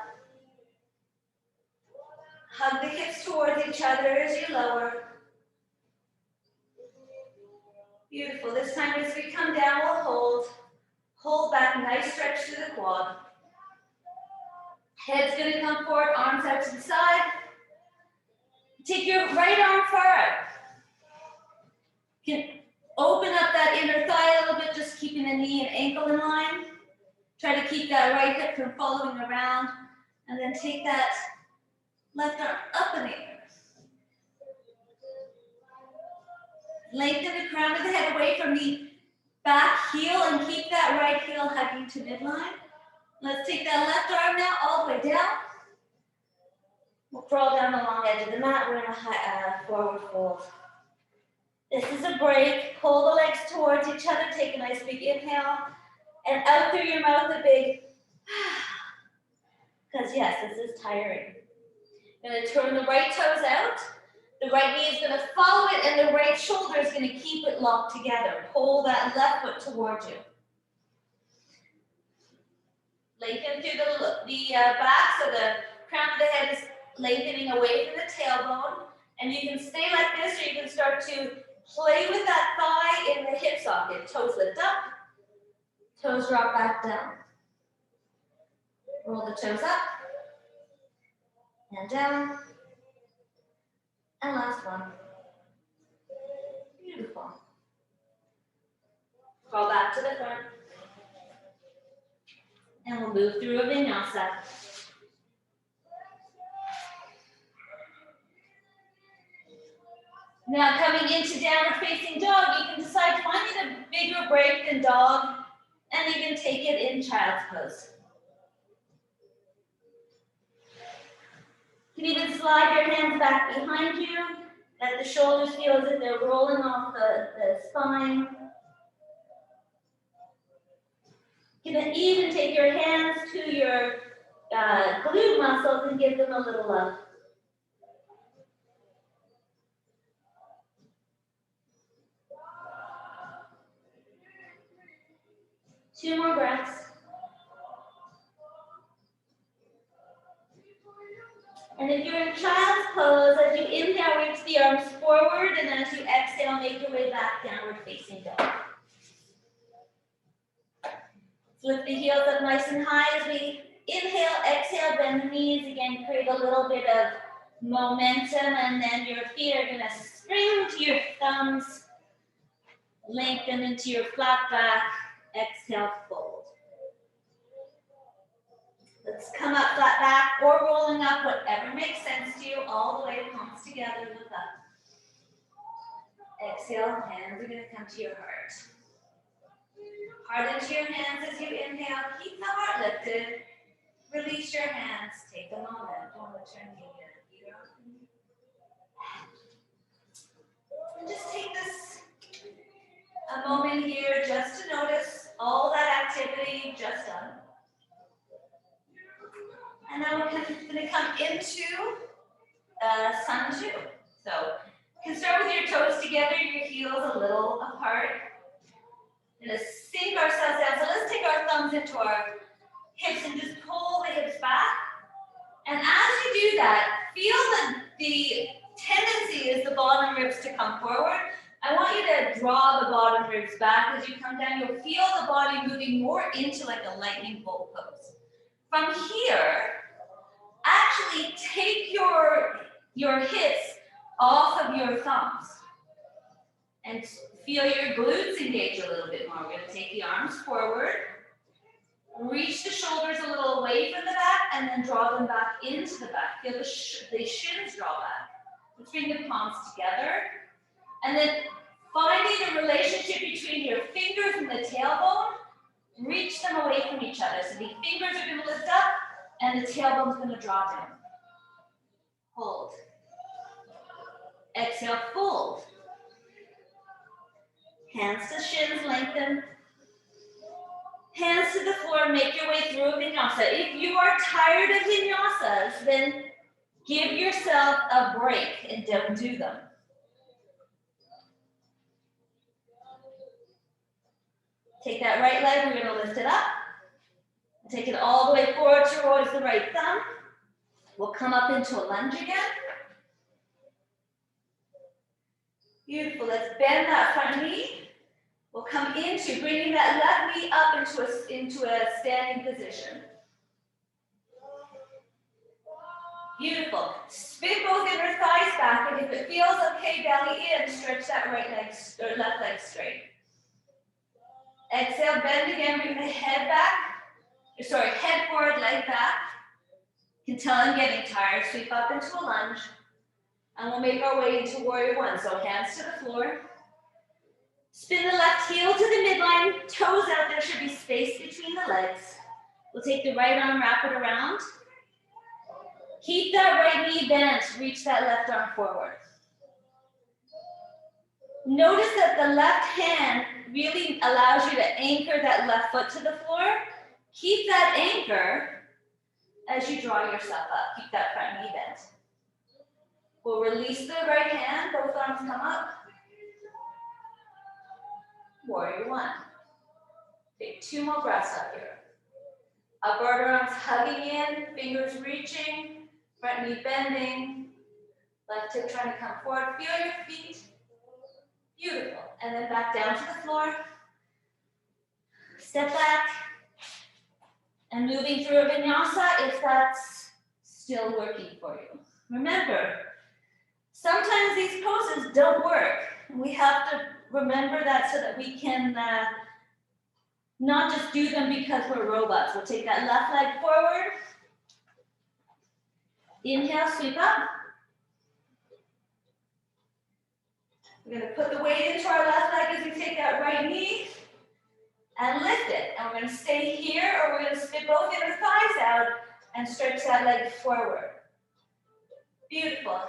Hug the hips towards each other as you lower. Beautiful. This time as we come down, we'll hold. Hold back, nice stretch through the quad. Head's gonna come forward, arms out to the side. Take your right arm far out. You can open up that inner thigh a little bit, just keeping the knee and ankle in line. Try to keep that right hip from following around. And then take that left arm up in the air. Lengthen the crown of the head away from the back heel and keep that right heel hugging to midline. Let's take that left arm now all the way down. We'll crawl down the long edge of the mat. We're in a forward fold. This is a break. Pull the legs towards each other. Take a nice big inhale. And out through your mouth, a big, because yes, this is tiring. Gonna turn the right toes out. The right knee is gonna follow it and the right shoulder is gonna keep it locked together. Pull that left foot towards you. Lengthen through the back, so the crown of the head is lengthening away from the tailbone. And you can stay like this, or you can start to play with that thigh in the hip socket. Toes lift up, toes drop back down. Roll the toes up and down. And last one. Beautiful. Crawl back to the front. And we'll move through a vinyasa. Now coming into downward facing dog, you can decide to find a bigger break than dog, and you can take it in child's pose. You can even slide your hands back behind you. Let the shoulders feel as if they're rolling off the spine. You can even take your hands to your glute muscles and give them a little love. Two more breaths. And if you're in child's pose, as you inhale, reach the arms forward, and as you exhale, make your way back downward facing dog. Lift the heels up nice and high as we inhale, exhale, bend the knees. Again, create a little bit of momentum, and then your feet are gonna spring to your thumbs, lengthen into your flat back, exhale, fold. Let's come up flat back or rolling up, whatever makes sense to you, all the way, palms together, look up. Exhale, hands are gonna come to your heart. Heart into your hands as you inhale, keep the heart lifted. Release your hands, take a moment, don't return the either. And just take this a moment here just to notice all that activity you've just done. And now we're going to come into Sun 2. So you can start with your toes together, your heels a little apart. We're going to sink ourselves down. So let's take our thumbs into our hips and just pull the hips back. And as you do that, feel that the tendency is the bottom ribs to come forward. I want you to draw the bottom ribs back as you come down. You'll feel the body moving more into like a lightning bolt pose. From here, actually take your hips off of your thumbs and feel your glutes engage a little bit more. We're going to take the arms forward, reach the shoulders a little away from the back, and then draw them back into the back. Feel the shins draw back. Let's bring the palms together. And then finding the relationship between your fingers and the tailbone, reach them away from each other. So the fingers are going to lift up and the tailbone is going to draw down. Hold. Exhale, fold. Hands to shins, lengthen. Hands to the floor, make your way through a vinyasa. If you are tired of vinyasas, then give yourself a break and don't do them. Take that right leg, we're going to lift it up. Take it all the way forward towards the right thumb. We'll come up into a lunge again. Beautiful, let's bend that front knee. We'll come into bringing that left knee up into a standing position. Beautiful. Spin both inner thighs back, and if it feels okay, belly in, stretch that right leg or left leg straight. Exhale, bend again, bring the head back. Sorry, head forward, leg back. You can tell I'm getting tired. Sweep up into a lunge. And we'll make our way into warrior one. So hands to the floor. Spin the left heel to the midline, toes out. There should be space between the legs. We'll take the right arm, wrap it around. Keep that right knee bent, reach that left arm forward. Notice that the left hand really allows you to anchor that left foot to the floor. Keep that anchor as you draw yourself up. Keep that front knee bent. We'll release the right hand, both arms come up. Warrior one. Take 2 more breaths up here. Upper arms hugging in, fingers reaching, front knee bending, left hip trying to come forward. Feel your feet. Beautiful. And then back down to the floor. Step back. And moving through a vinyasa if that's still working for you. Remember, sometimes these poses don't work. We have to remember that so that we can not just do them because we're robots. We'll take that left leg forward. Inhale, sweep up. We're going to put the weight into our left leg as we take that right knee and lift it. And we're going to stay here, or we're going to spit both inner thighs out and stretch that leg forward. Beautiful.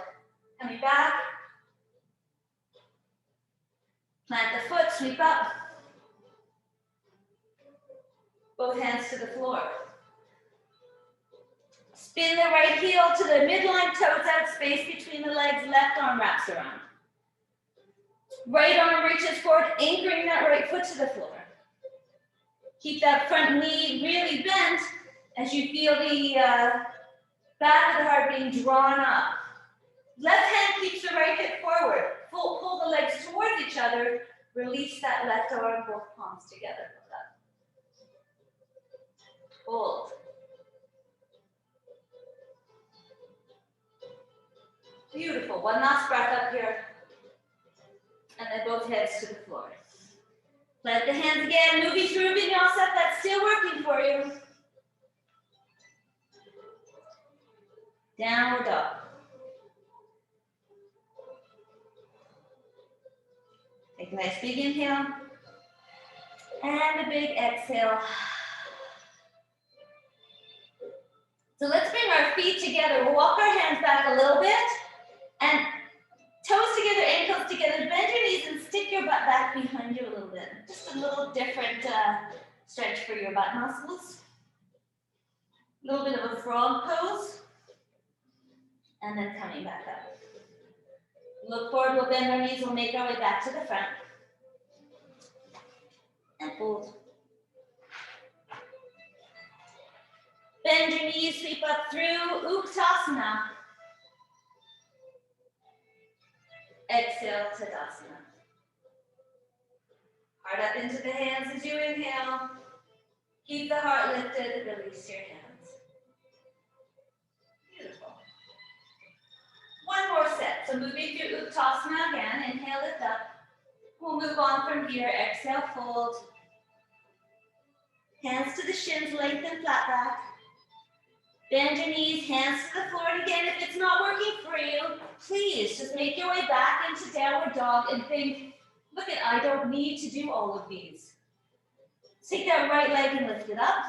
Coming back. Plant the foot, sweep up. Both hands to the floor. Spin the right heel to the midline, toes out, space between the legs, left arm wraps around. Right arm reaches forward, anchoring that right foot to the floor. Keep that front knee really bent as you feel the back of the heart being drawn up. Left hand keeps the right hip forward. Pull the legs towards each other. Release that left arm, both palms together. Hold. Beautiful. One last breath up here. And then both heads to the floor. Plant the hands again, moving through vinyasa if that's still working for you. Downward dog. Take a nice big inhale. And a big exhale. So let's bring our feet together. We'll walk our hands back a little bit. And toes together, ankles together. Bend your knees and stick your butt back behind you a little bit. Just a little different stretch for your butt muscles. A little bit of a frog pose. And then coming back up. Look forward, we'll bend our knees, we'll make our way back to the front. And hold. Bend your knees, sweep up through Uttanasana. Exhale, Tadasana. Heart up into the hands as you inhale. Keep the heart lifted, release your hands. Beautiful. One more set. So moving through Uttanasana again. Inhale, lift up. We'll move on from here. Exhale, fold. Hands to the shins, lengthen flat back. Bend your knees, hands to the floor. And again, if it's not working for you, please just make your way back into downward dog and think, look at, I don't need to do all of these. Take that right leg and lift it up.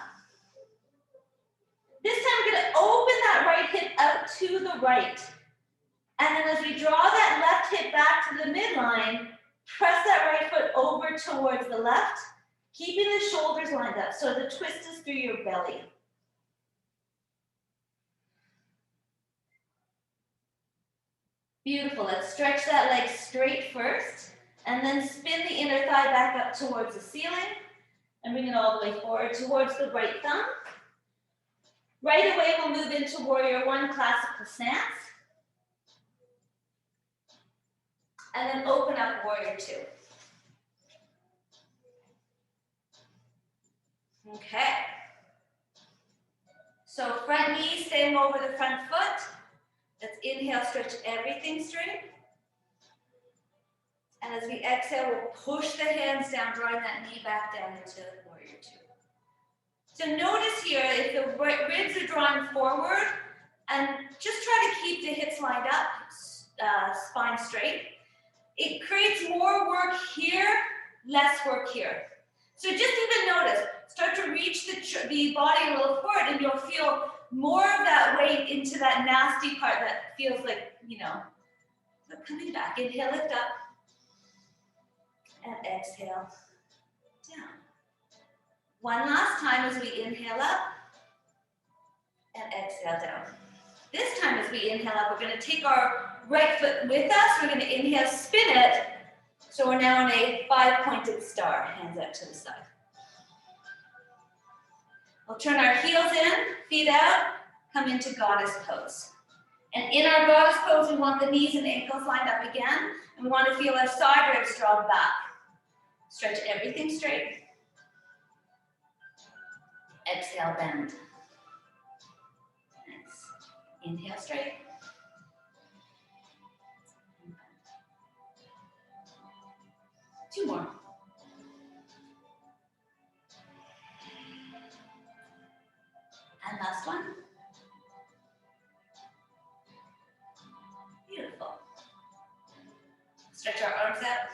This time we're going to open that right hip out to the right. And then as we draw that left hip back to the midline, press that right foot over towards the left, keeping the shoulders lined up so the twist is through your belly. Beautiful. Let's stretch that leg straight first, and then spin the inner thigh back up towards the ceiling, and bring it all the way forward towards the right thumb. Right away, we'll move into warrior one, classical stance. And then open up warrior two. Okay. So front knee staying over the front foot. Let's inhale, stretch everything straight. And as we exhale, we'll push the hands down, drawing that knee back down into warrior two. So notice here, if the ribs are drawn forward, and just try to keep the hips lined up, spine straight. It creates more work here, less work here. So just even notice, start to reach the body a little forward, and you'll feel more of that weight into that nasty part that feels like, you know, coming back. Inhale, lift up, and exhale, down. One last time as we inhale up, and exhale down. This time as we inhale up, we're going to take our right foot with us. We're going to inhale, spin it. So we're now in a 5-pointed star, hands out to the side. We'll turn our heels in, feet out, come into goddess pose. And in our goddess pose, we want the knees and ankles lined up again. And we want to feel our side ribs draw back. Stretch everything straight. Exhale, bend. Nice. Inhale, straight. Two more. And last one. Beautiful. Stretch our arms out.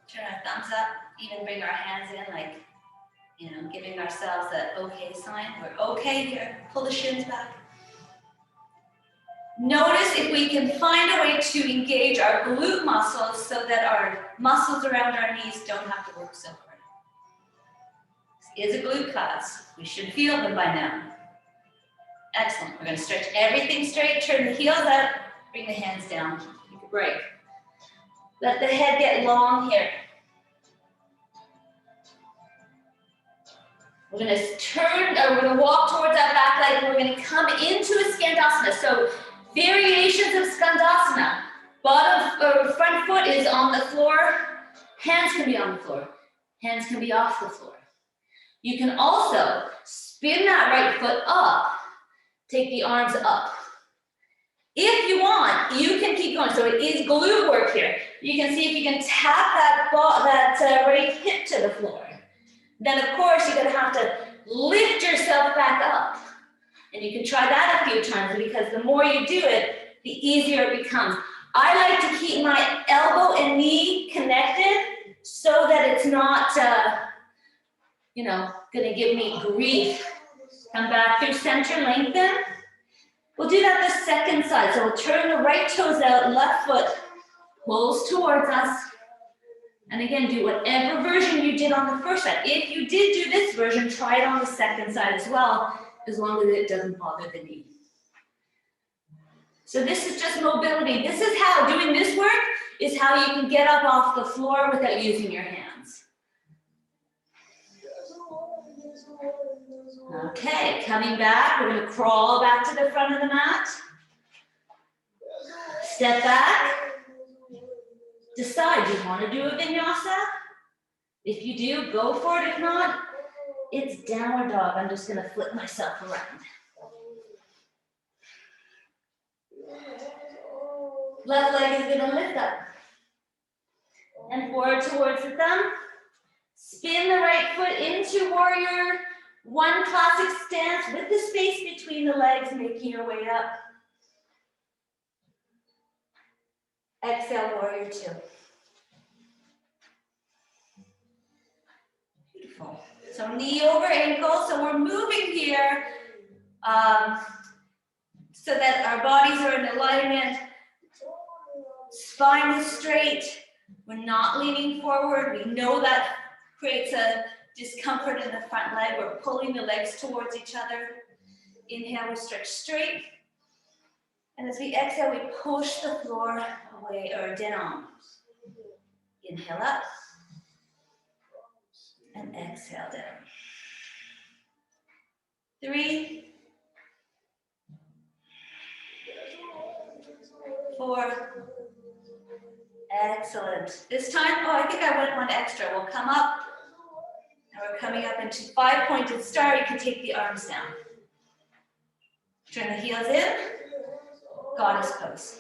Turn our thumbs up. Even bring our hands in, like, you know, giving ourselves that okay sign. We're okay here. Pull the shins back. Notice if we can find a way to engage our glute muscles so that our muscles around our knees don't have to work so hard. This is a glute class. We should feel them by now. Excellent. We're going to stretch everything straight, turn the heels out, bring the hands down. Take a break. Let the head get long here. We're going to turn, or we're going to walk towards that back leg, and we're going to come into a Skandasana. So variations of Skandasana. Front foot is on the floor. Hands can be on the floor. Hands can be off the floor. You can also spin that right foot up. Take the arms up. If you want, you can keep going. So it is glute work here. You can see if you can tap that right hip to the floor. Then of course you're gonna have to lift yourself back up. And you can try that a few times, because the more you do it, the easier it becomes. I like to keep my elbow and knee connected so that it's not, you know, gonna give me grief. Come back through center, lengthen. We'll do that the second side. So we'll turn the right toes out, left foot pulls towards us. And again, do whatever version you did on the first side. If you did do this version, try it on the second side as well, as long as it doesn't bother the knee. So this is just mobility. This is how, doing this work is how you can get up off the floor without using your hands. Okay, coming back, we're going to crawl back to the front of the mat. Step back. Decide, do you want to do a vinyasa? If you do, go for it. If not, it's downward dog. I'm just going to flip myself around. Left leg is going to lift up. And forward towards the thumb. Spin the right foot into warrior one, classic stance with the space between the legs, making your way up. Exhale, warrior two. Beautiful. So knee over ankle. So we're moving here so that our bodies are in alignment. Spine is straight. We're not leaning forward. We know that creates a discomfort in the front leg. We're pulling the legs towards each other. Inhale, we stretch straight. And as we exhale, we push the floor away or down. Inhale up. And exhale down. 3, 4. Excellent. This time, oh, I think I went one extra. We'll come up, and we're coming up into 5-pointed star. You can take the arms down. Turn the heels in, goddess pose.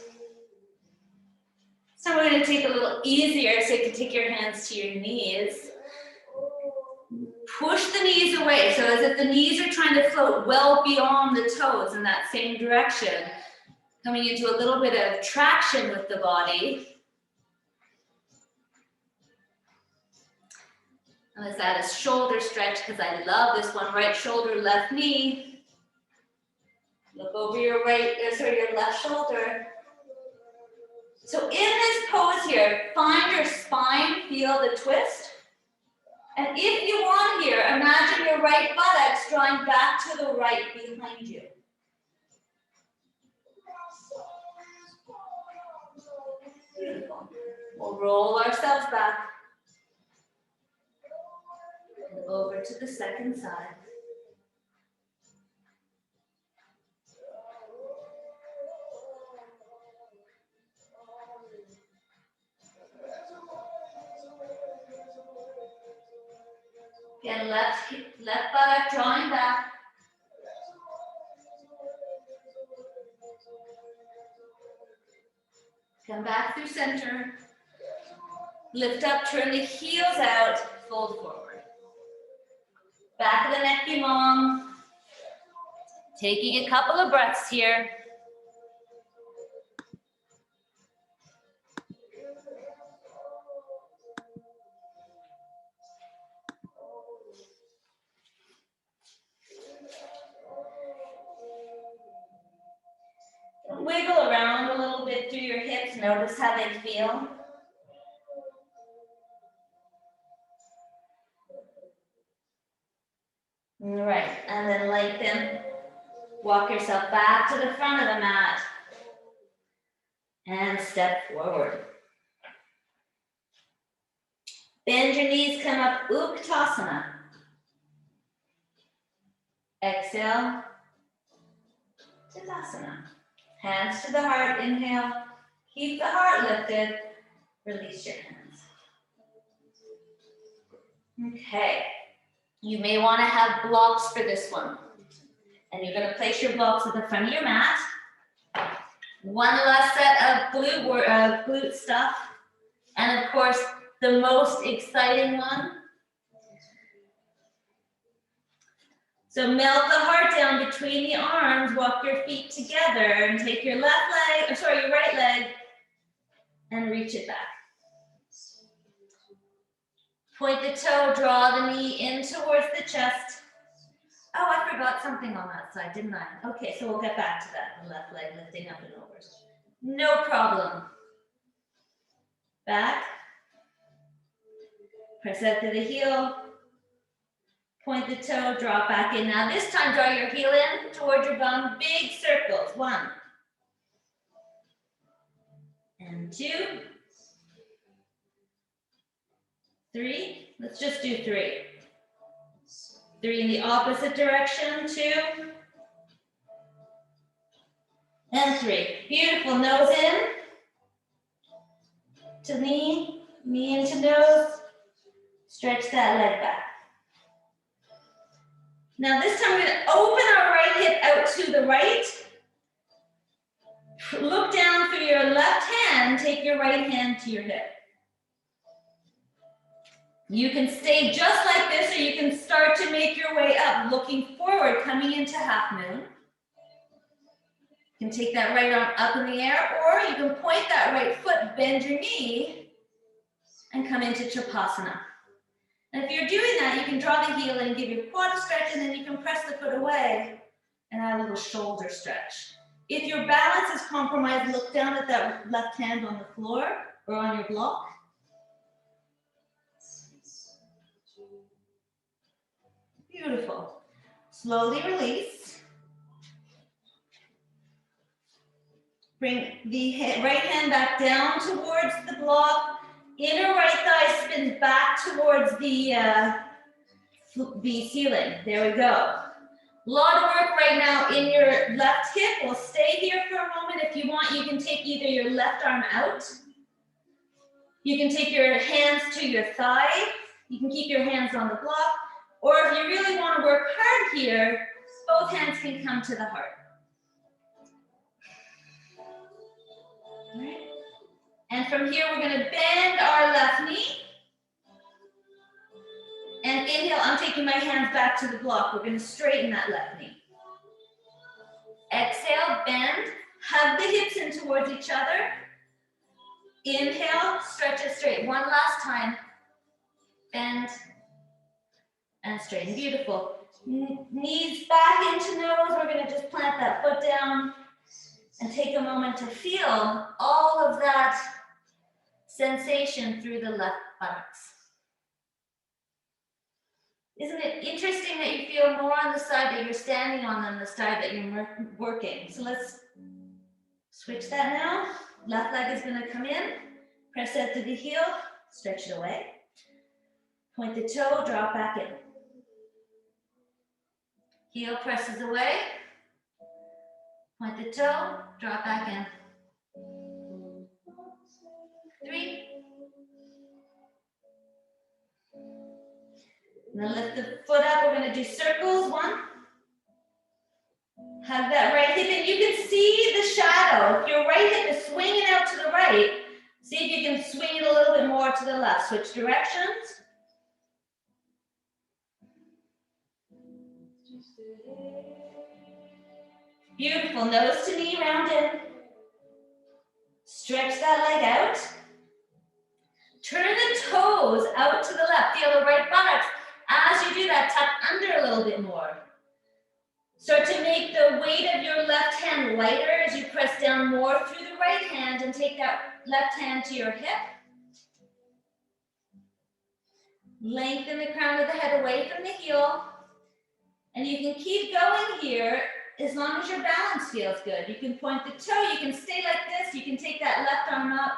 So we're going to take a little easier, so you can take your hands to your knees. Push the knees away, so as if the knees are trying to float well beyond the toes in that same direction. Coming into a little bit of traction with the body. And let's add a shoulder stretch, because I love this one. Right shoulder, left knee. Look over your your left shoulder. So in this pose here, find your spine, feel the twist. And if you want here, imagine your right buttocks drawing back to the right behind you. Beautiful. We'll roll ourselves back. And over to the second side. Again, left buttock drawing back. Come back through center. Lift up, turn the heels out, fold forward. Back of the neck be long. Taking a couple of breaths here. Wiggle around a little bit through your hips. Notice how they feel. All right, and then lengthen. Walk yourself back to the front of the mat. And step forward. Bend your knees, come up, Uttanasana. Exhale, Tadasana. Hands to the heart, inhale. Keep the heart lifted. Release your hands. Okay. You may want to have blocks for this one. And you're going to place your blocks at the front of your mat. One last set of glute stuff. And of course, the most exciting one. So melt the heart down between the arms, walk your feet together and take your your right leg and reach it back. Point the toe, draw the knee in towards the chest. Oh, I forgot something on that side, didn't I? Okay, so we'll get back to that. The left leg lifting up and over. No problem. Back. Press out to the heel. Point the toe, drop back in. Now this time, draw your heel in towards your bum. Big circles. 1. And 2. 3. Let's just do 3. 3 in the opposite direction. 2. And 3. Beautiful. Nose in. To knee. Knee into nose. Stretch that leg back. Now this time we're going to open our right hip out to the right. Look down through your left hand, take your right hand to your hip. You can stay just like this, or you can start to make your way up, looking forward, coming into half moon. You can take that right arm up in the air, or you can point that right foot, bend your knee, and come into Chapasana. And if you're doing that, you can draw the heel in and give your quad a stretch, and then you can press the foot away and add a little shoulder stretch. If your balance is compromised, look down at that left hand on the floor or on your block. Beautiful. Slowly release. Bring the right hand back down towards the block. Inner right thigh spins back towards the ceiling. There we go. A lot of work right now in your left hip. We'll stay here for a moment. If you want, you can take either your left arm out. You can take your hands to your thigh. You can keep your hands on the block. Or if you really want to work hard here, both hands can come to the heart. All right. And from here, we're going to bend our left knee. And inhale, I'm taking my hands back to the block. We're going to straighten that left knee. Exhale, bend, hug the hips in towards each other. Inhale, stretch it straight. One last time. Bend and straighten. Beautiful. Knees back into nose. We're going to just plant that foot down and take a moment to feel all of that sensation through the left buttocks. Isn't it interesting that you feel more on the side that you're standing on than the side that you're working? So let's switch that now. Left leg is going to come in. Press out to the heel. Stretch it away. Point the toe, drop back in. Heel presses away. Point the toe, drop back in. 3. Now lift the foot up. We're going to do circles. 1. Hug that right hip, and you can see the shadow. If your right hip is swinging out to the right, see if you can swing it a little bit more to the left. Switch directions. Beautiful. Nose to knee, round in. Stretch that leg out. Turn the toes out to the left. Feel the right buttocks. As you do that, tuck under a little bit more. Start to make the weight of your left hand lighter as you press down more through the right hand and take that left hand to your hip. Lengthen the crown of the head away from the heel. And you can keep going here as long as your balance feels good. You can point the toe, you can stay like this, you can take that left arm up,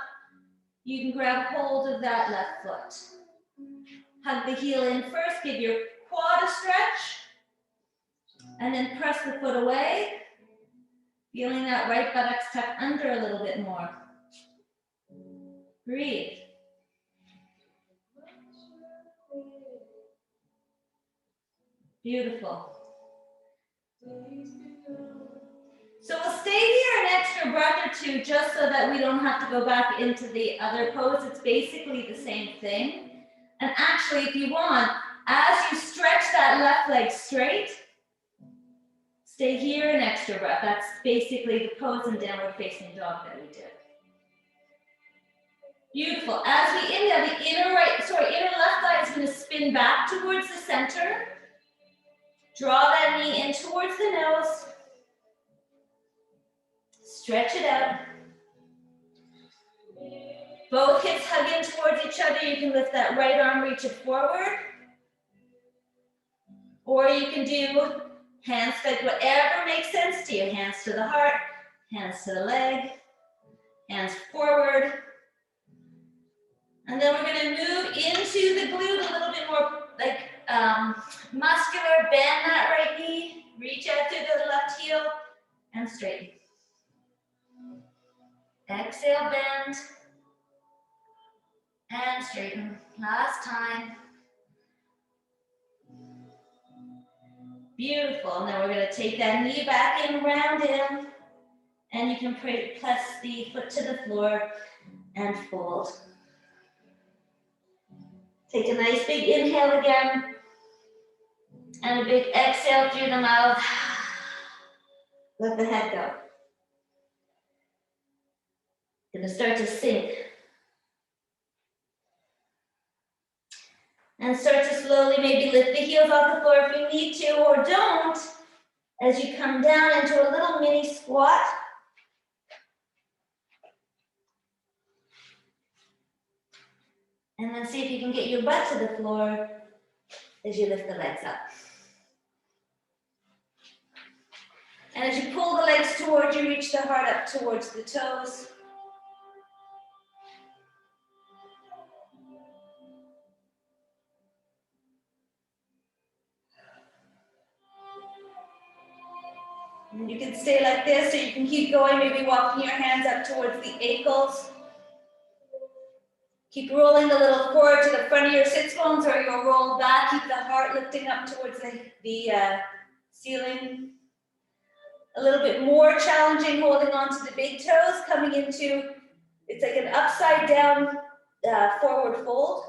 you can grab hold of that left foot. Hug the heel in first, give your quad a stretch, and then press the foot away, feeling that right buttocks tuck under a little bit more. Breathe. Beautiful. So we'll stay here an extra breath or two just so that we don't have to go back into the other pose. It's basically the same thing. And actually, if you want, as you stretch that left leg straight, stay here an extra breath. That's basically the pose in downward facing dog that we did. Beautiful. As we inhale, the inner left thigh is going to spin back towards the center. Draw that knee in towards the nose. Stretch it out. Both hips hug in towards each other. You can lift that right arm, reach it forward. Or you can do hands like whatever makes sense to you. Hands to the heart, hands to the leg, hands forward. And then we're going to move into the glute a little bit more like muscular. Bend that right knee, reach out to the left heel, and straighten. Exhale, bend, and straighten. Last time. Beautiful. Now we're going to take that knee back in, round in, and you can press the foot to the floor and fold. Take a nice big inhale again, and a big exhale through the mouth. Let the head go. Gonna start to sink. And start to slowly maybe lift the heels off the floor if you need to, or don't, as you come down into a little mini squat. And then see if you can get your butt to the floor as you lift the legs up. And as you pull the legs towards you, reach the heart up towards the toes. And you can stay like this, or you can keep going, maybe walking your hands up towards the ankles. Keep rolling a little forward to the front of your sits bones, or you'll roll back. Keep the heart lifting up towards the ceiling. A little bit more challenging, holding on to the big toes, coming into, it's like an upside down forward fold.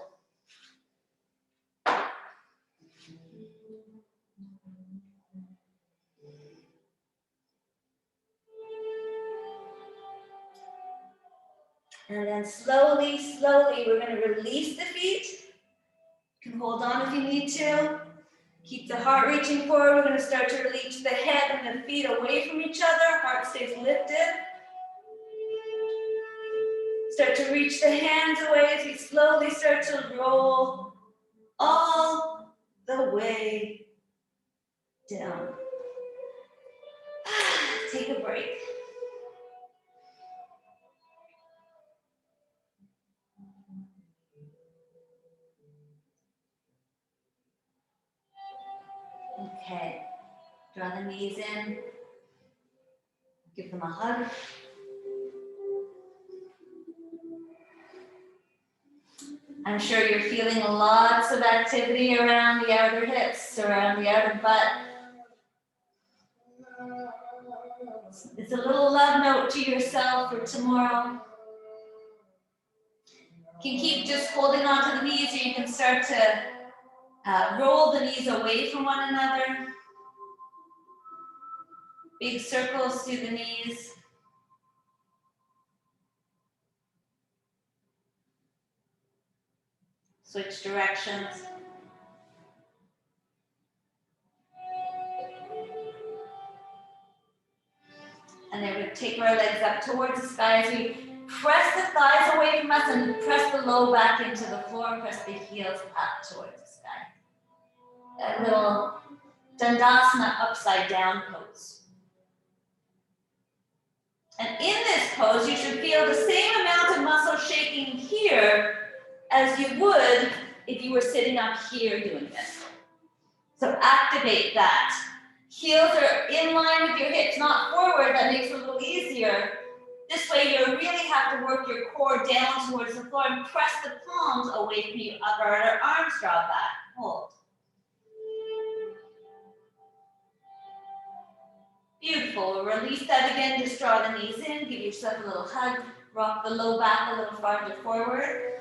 And then slowly, slowly, we're going to release the feet. You can hold on if you need to. Keep the heart reaching forward. We're going to start to release the head and the feet away from each other. Heart stays lifted. Start to reach the hands away as we slowly start to roll all the way down. Take a break. Okay, draw the knees in, give them a hug. I'm sure you're feeling lots of activity around the outer hips, around the outer butt. It's a little love note to yourself for tomorrow. You can keep just holding on to the knees, or you can start to roll the knees away from one another. Big circles through the knees. Switch directions. And then we take our legs up towards the sky as we press the thighs away from us and press the low back into the floor, press the heels up towards the sky. That little Dandasana upside down pose. And in this pose, you should feel the same amount of muscle shaking here as you would if you were sitting up here doing this. So activate that. Heels are in line with your hips, not forward. That makes it a little easier. This way you really have to work your core down towards the floor and press the palms away from you. Upper arms draw back. Hold. Beautiful. Release that again. Just draw the knees in. Give yourself a little hug. Rock the low back a little farther forward.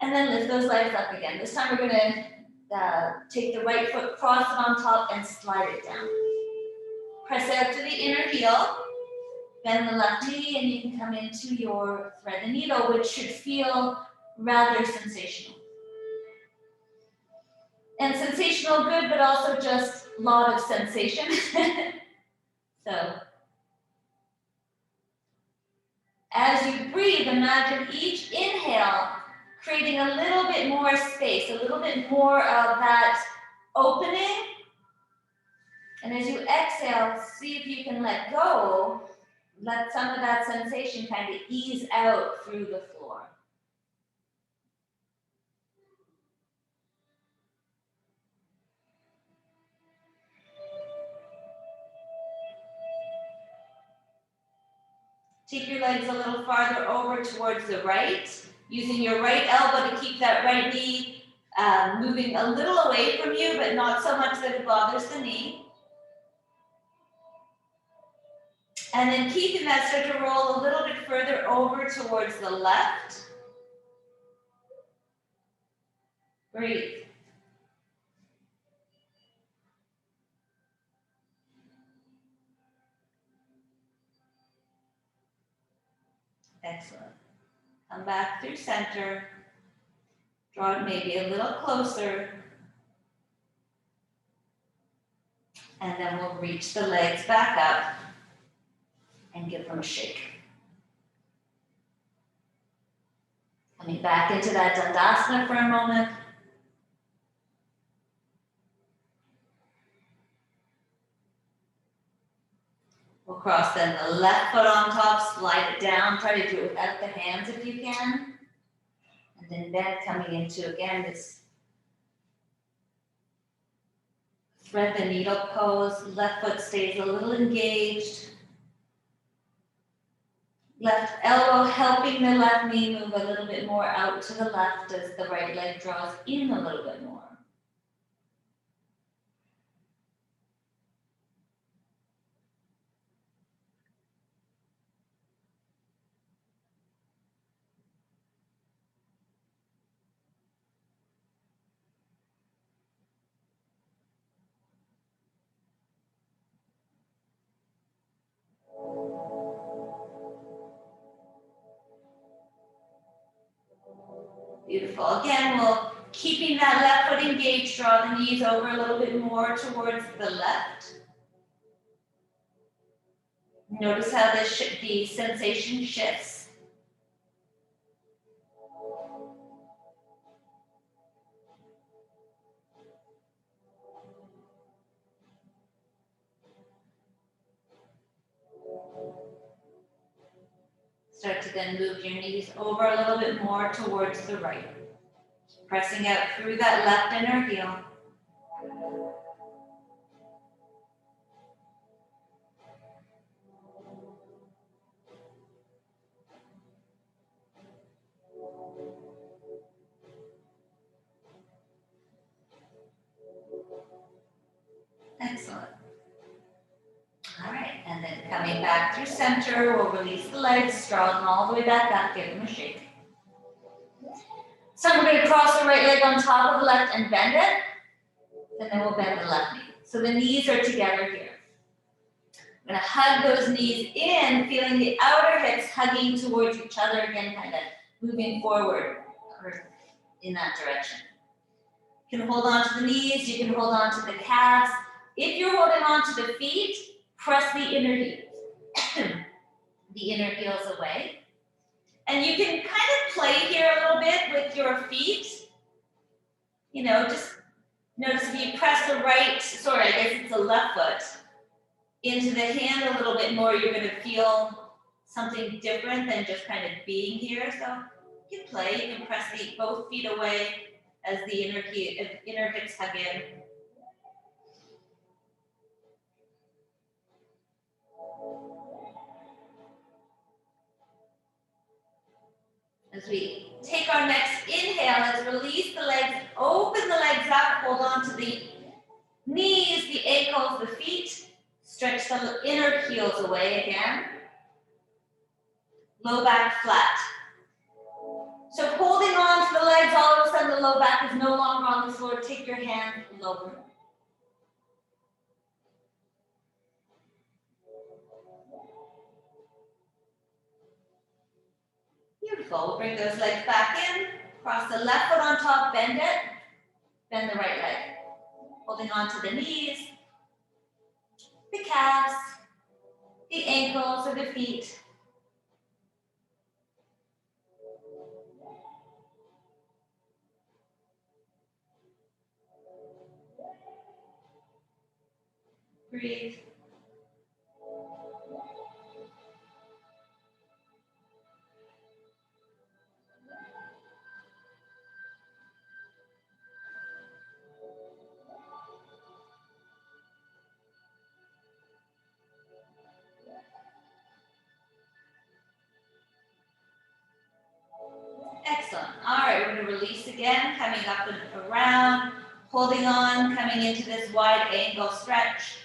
And then lift those legs up again. This time we're going to take the right foot, cross it on top, and slide it down. Press out to the inner heel. Bend the left knee, and you can come into your thread the needle, which should feel rather sensational. And sensational good, but also just a lot of sensation. So, as you breathe, imagine each inhale creating a little bit more space, a little bit more of that opening. And as you exhale, see if you can let go. Let some of that sensation kind of ease out through the floor. Take your legs a little farther over towards the right, using your right elbow to keep that right knee moving a little away from you, but not so much that it bothers the knee. And then keeping that, start to roll a little bit further over towards the left. Breathe. Excellent. Come back through center. Draw it maybe a little closer. And then we'll reach the legs back up and give them a shake. Coming back into that Dandasana for a moment. We'll cross then the left foot on top, slide it down. Try to do it without the hands if you can. And then bend coming into, again, this thread the needle pose. Left foot stays a little engaged. Left elbow helping the left knee move a little bit more out to the left as the right leg draws in a little bit more. Beautiful. Again, we'll keeping that left foot engaged, draw the knees over a little bit more towards the left. Notice how the sensation shifts. Start to then move your knees over a little bit more towards the right. Pressing out through that left inner heel. Excellent. All right, and then coming back through center, we'll release the legs, straw them all the way back up, give them a shake. So we're going to cross the right leg on top of the left and bend it, and then we'll bend the left knee. So the knees are together here. I'm going to hug those knees in, feeling the outer hips hugging towards each other again, kind of moving forward or in that direction. You can hold on to the knees, you can hold on to the calves. If you're holding on to the feet, press the inner heels, the inner heels away. And you can kind of play here a little bit with your feet. You know, just notice if you press the right, sorry, I guess it's the left foot, into the hand a little bit more, you're going to feel something different than just kind of being here. So you can play, you can press both feet away as the inner hips hug in. As we take our next inhale, let's release the legs, open the legs up, hold on to the knees, the ankles, the feet. Stretch the inner heels away again. Low back flat. So holding on to the legs, all of a sudden the low back is no longer on the floor. Take your hand lower. Beautiful. We'll bring those legs back in. Cross the left foot on top, bend it. Bend the right leg. Holding on to the knees, the calves, the ankles, or the feet. Breathe. Excellent. All right, we're going to release again, coming up and around, holding on, coming into this wide ankle stretch.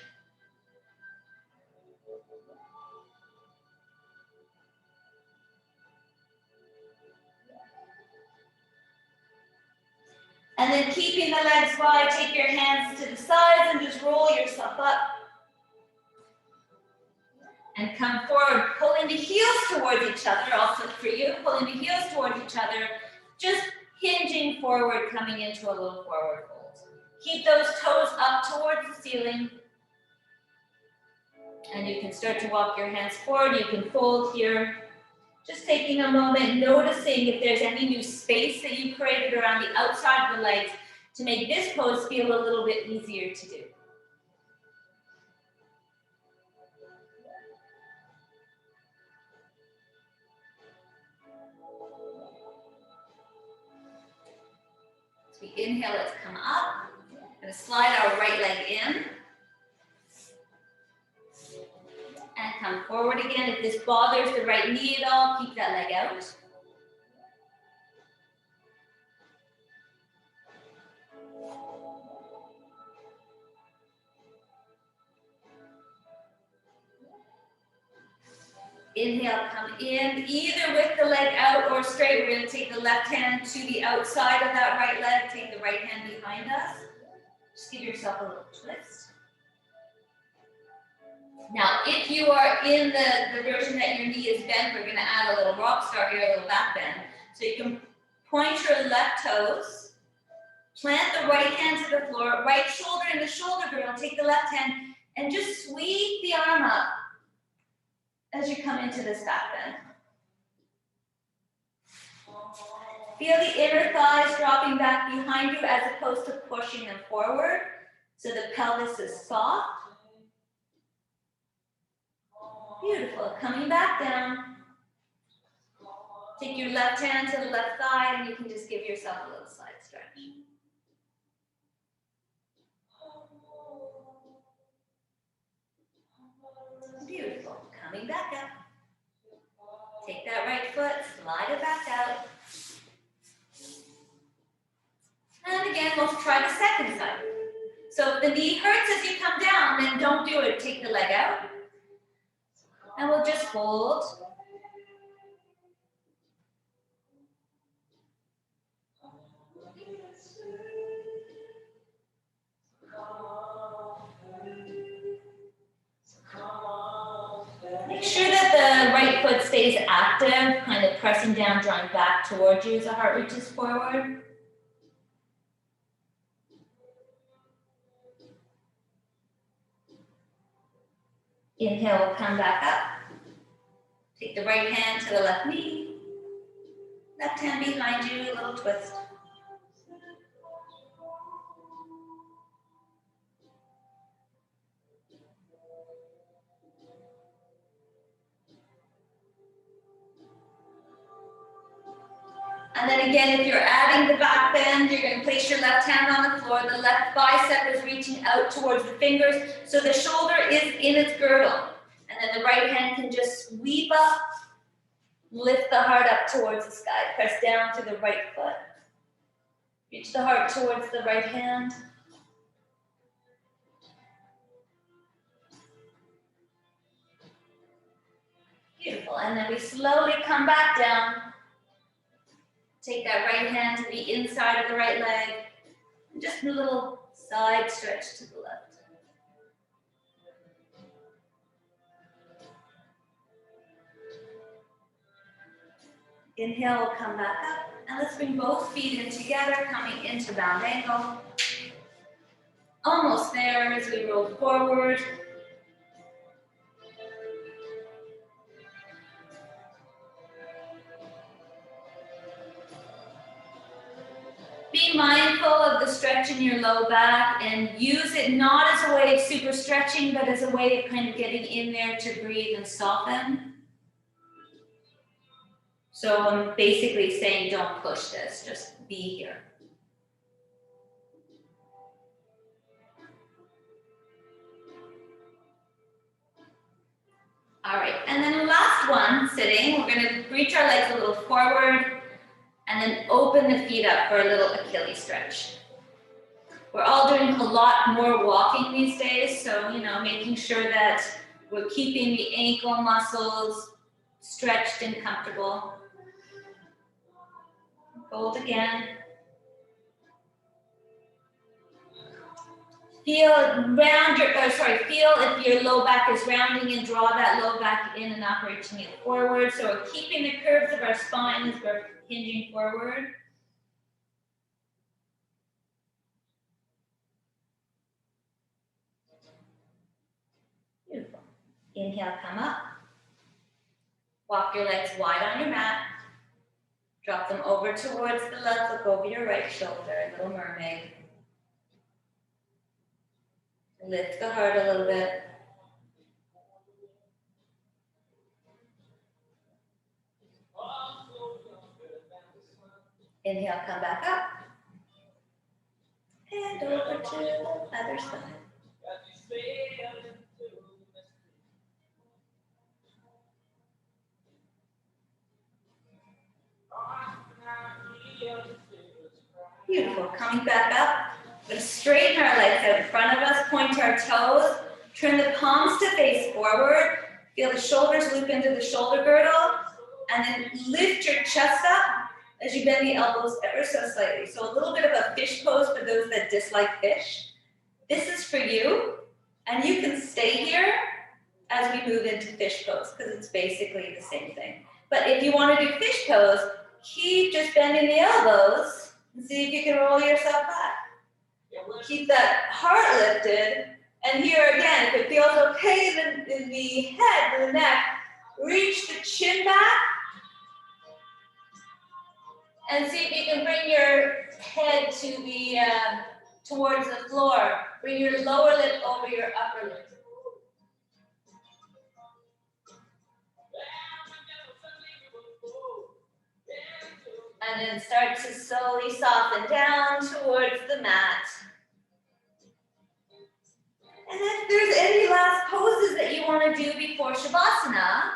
And then keeping the legs wide, take your hands to the sides and just roll yourself up. And come forward, pulling the heels towards each other, also for you, pulling the heels towards each other, just hinging forward, coming into a little forward fold. Keep those toes up towards the ceiling. And you can start to walk your hands forward, you can fold here. Just taking a moment, noticing if there's any new space that you created around the outside of the legs to make this pose feel a little bit easier to do. As we inhale, let's come up. Going to slide our right leg in. And come forward again. If this bothers the right knee at all, keep that leg out. Inhale, come in, either with the leg out or straight. We're going to take the left hand to the outside of that right leg, take the right hand behind us. Just give yourself a little twist. Now, if you are in the version that your knee is bent, we're going to add a little rock star here, a little back bend. So you can point your left toes, plant the right hand to the floor, right shoulder in the shoulder girdle, take the left hand, and just sweep the arm up as you come into this back bend. Feel the inner thighs dropping back behind you as opposed to pushing them forward. So the pelvis is soft. Beautiful. Coming back down. Take your left hand to the left thigh and you can just give yourself a little side stretch. Beautiful. Coming back up. Take that right foot, slide it back out. And again, we'll try the second side. So if the knee hurts as you come down, then don't do it. Take the leg out. And we'll just hold. Make sure that the right foot stays active, kind of pressing down, drawing back towards you as the heart reaches forward. Inhale, come back up. Take the right hand to the left knee. Left hand behind you, a little twist. And then again, if you're adding the back bend, you're going to place your left hand on the floor. The left bicep is reaching out towards the fingers, so the shoulder is in its girdle. And then the right hand can just sweep up, lift the heart up towards the sky. Press down to the right foot. Reach the heart towards the right hand. Beautiful. And then we slowly come back down. Take that right hand to the inside of the right leg. And just a little side stretch to the left. Inhale, come back up. And let's bring both feet in together, coming into round angle. Almost there as we roll forward. Be mindful of the stretch in your low back and use it not as a way of super stretching, but as a way of kind of getting in there to breathe and soften. So I'm basically saying don't push this, just be here. All right, and then the last one, sitting, we're going to reach our legs a little forward and then open the feet up for a little Achilles stretch. We're all doing a lot more walking these days, so, making sure that we're keeping the ankle muscles stretched and comfortable. Hold again. Feel if your low back is rounding and draw that low back in and up, reaching it forward. So we're keeping the curves of our spine as we're hinging forward. Beautiful. Inhale, come up. Walk your legs wide on your mat. Drop them over towards the left, look over your right shoulder, little mermaid. Lift the heart a little bit. Inhale, come back up. And over to the other side. Beautiful. Coming back up. We're going to straighten our legs out in front of us, point our toes, turn the palms to face forward. Feel the shoulders loop into the shoulder girdle, and then lift your chest up as you bend the elbows ever so slightly. So a little bit of a fish pose for those that dislike fish. This is for you, and you can stay here as we move into fish pose because it's basically the same thing. But if you want to do fish pose, keep just bending the elbows and see if you can roll yourself back. Keep that heart lifted. And here again, if it feels okay in the head, the neck, reach the chin back. And see if you can bring your head to the towards the floor. Bring your lower lip over your upper lip. And then start to slowly soften down towards the mat. And if there's any last poses that you want to do before Shavasana,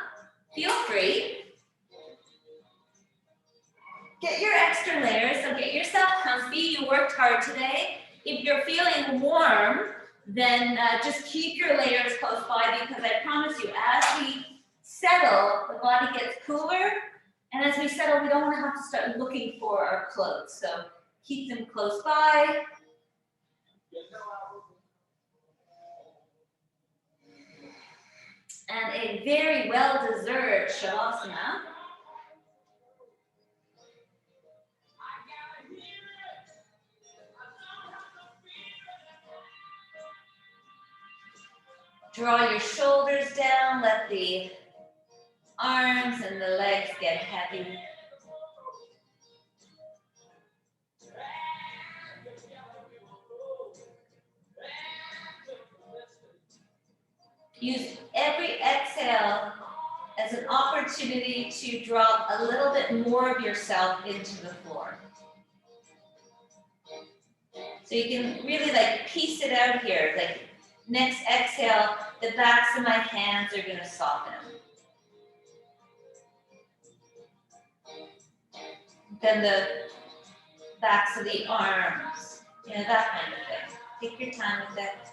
feel free. Get your extra layers, so get yourself comfy. You worked hard today. If you're feeling warm, then just keep your layers close by because I promise you, as we settle, the body gets cooler. And as we settle, we don't want to have to start looking for our clothes. So keep them close by. And a very well-deserved Shavasana. Draw your shoulders down, let the arms and the legs get heavy. Use every exhale as an opportunity to drop a little bit more of yourself into the floor. So you can really like piece it out here. Like next exhale, the backs of my hands are going to soften. Then the backs of the arms, you know, that kind of thing. Take your time with that.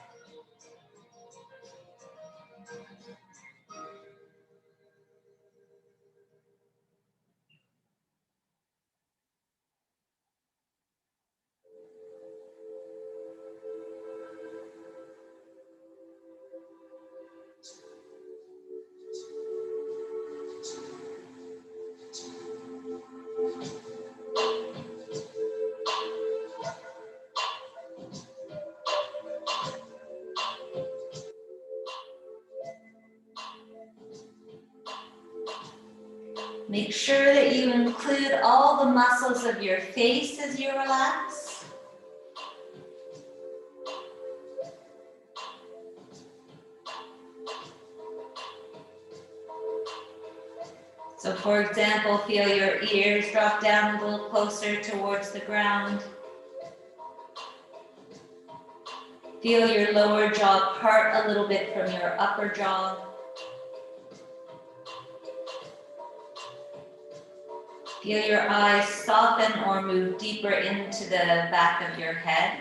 Make sure that you include all the muscles of your face as you relax. So for example, feel your ears drop down a little closer towards the ground. Feel your lower jaw part a little bit from your upper jaw. Feel your eyes soften or move deeper into the back of your head.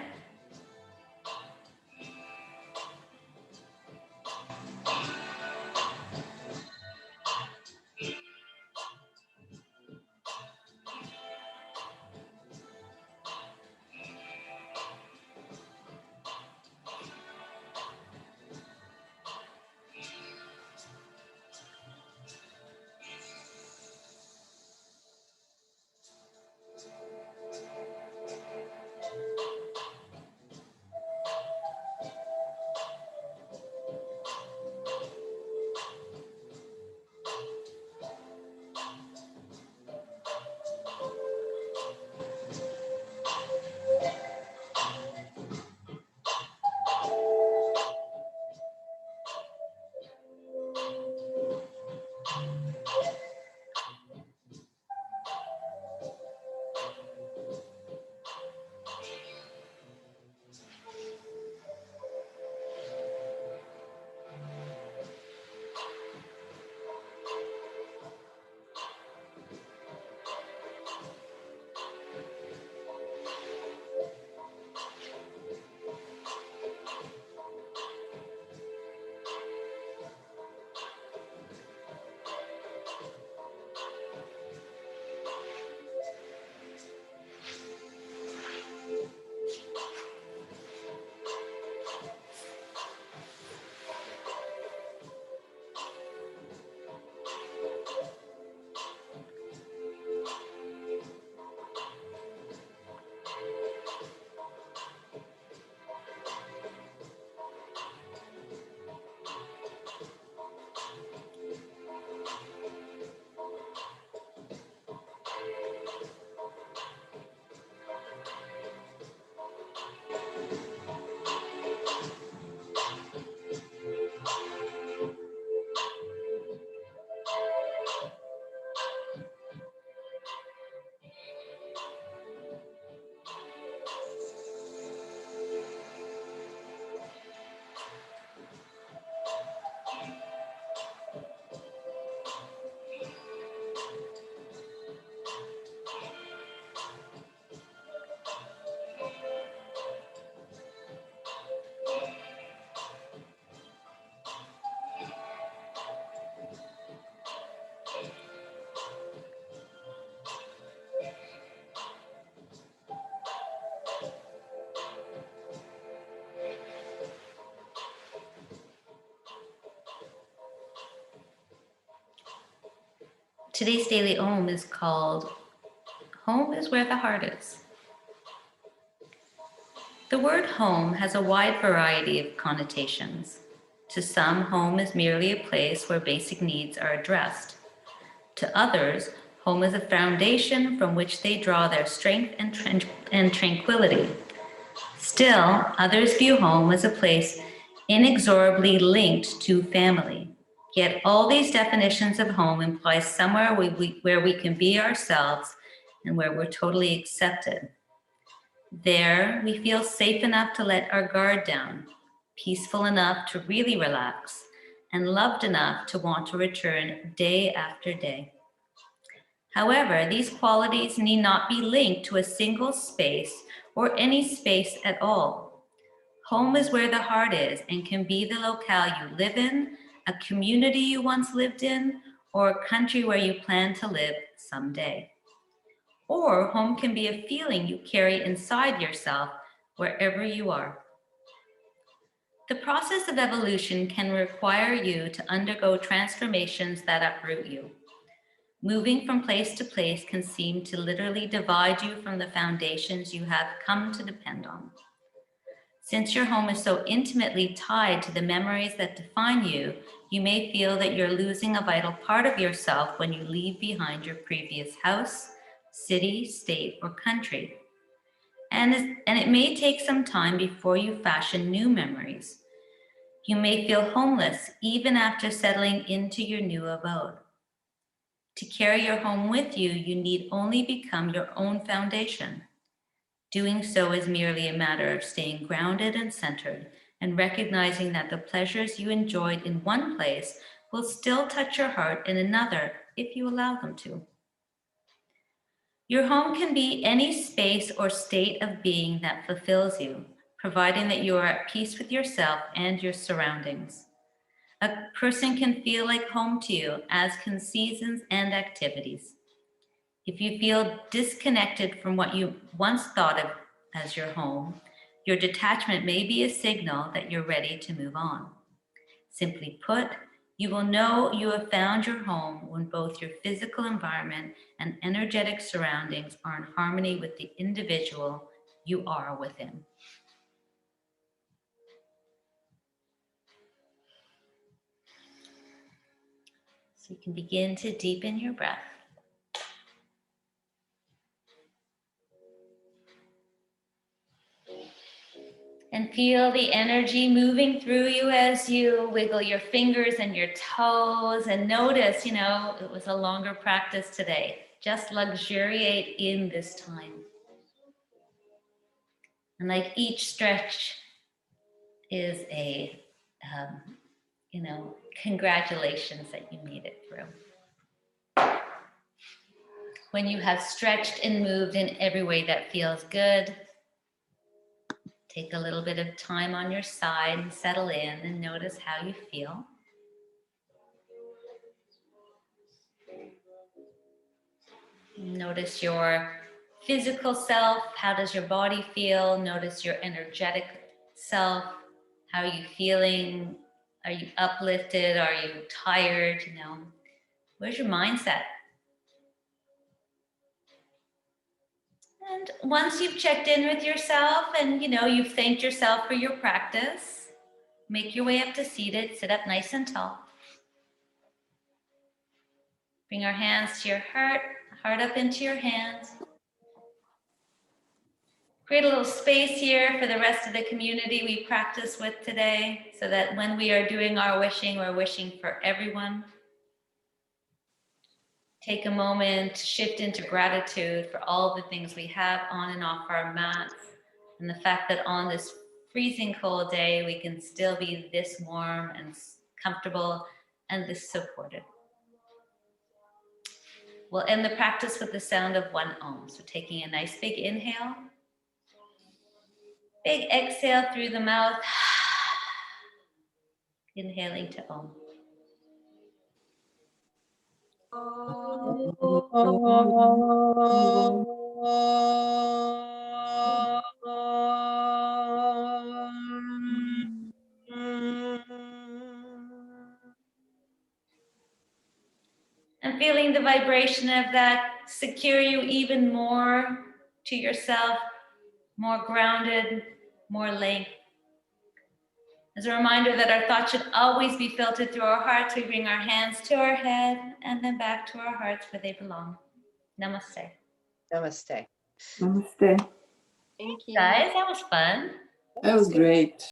Today's daily Om is called Home is Where the Heart Is. The word home has a wide variety of connotations. To some, home is merely a place where basic needs are addressed. To others, home is a foundation from which they draw their strength and tranquility. Still, others view home as a place inexorably linked to family. Yet all these definitions of home imply somewhere where we can be ourselves and where we're totally accepted. There, we feel safe enough to let our guard down, peaceful enough to really relax, and loved enough to want to return day after day. However, these qualities need not be linked to a single space or any space at all. Home is where the heart is and can be the locale you live in, a community you once lived in, or a country where you plan to live someday. Or home can be a feeling you carry inside yourself wherever you are. The process of evolution can require you to undergo transformations that uproot you. Moving from place to place can seem to literally divide you from the foundations you have come to depend on. Since your home is so intimately tied to the memories that define you, you may feel that you're losing a vital part of yourself when you leave behind your previous house, city, state, or country. And it may take some time before you fashion new memories. You may feel homeless even after settling into your new abode. To carry your home with you, you need only become your own foundation. Doing so is merely a matter of staying grounded and centered and recognizing that the pleasures you enjoyed in one place will still touch your heart in another if you allow them to. Your home can be any space or state of being that fulfills you, providing that you are at peace with yourself and your surroundings. A person can feel like home to you, as can seasons and activities. If you feel disconnected from what you once thought of as your home, your detachment may be a signal that you're ready to move on. Simply put, you will know you have found your home when both your physical environment and energetic surroundings are in harmony with the individual you are within. So you can begin to deepen your breath. And feel the energy moving through you as you wiggle your fingers and your toes. And notice, it was a longer practice today. Just luxuriate in this time. And like each stretch is a, congratulations that you made it through. When you have stretched and moved in every way that feels good, take a little bit of time on your side and settle in and notice how you feel. Notice your physical self. How does your body feel? Notice your energetic self. How are you feeling? Are you uplifted? Are you tired? Where's your mindset? And once you've checked in with yourself and you've thanked yourself for your practice, make your way up to seated. Sit up nice and tall. Bring our hands to your heart up into your hands. Create a little space here for the rest of the community we practice with today, so that when we are doing our wishing, we're wishing for everyone. Take a moment to shift into gratitude for all the things we have on and off our mats, and the fact that on this freezing cold day, we can still be this warm and comfortable and this supported. We'll end the practice with the sound of one Om. So taking a nice big inhale, big exhale through the mouth, inhaling to Om. And feeling the the vibration of that secure you even more to yourself, more grounded, more linked. As a reminder that our thoughts should always be filtered through our hearts, we bring our hands to our head and then back to our hearts where they belong. Namaste. Namaste. Namaste. Thank you. Guys, that was fun. That was great.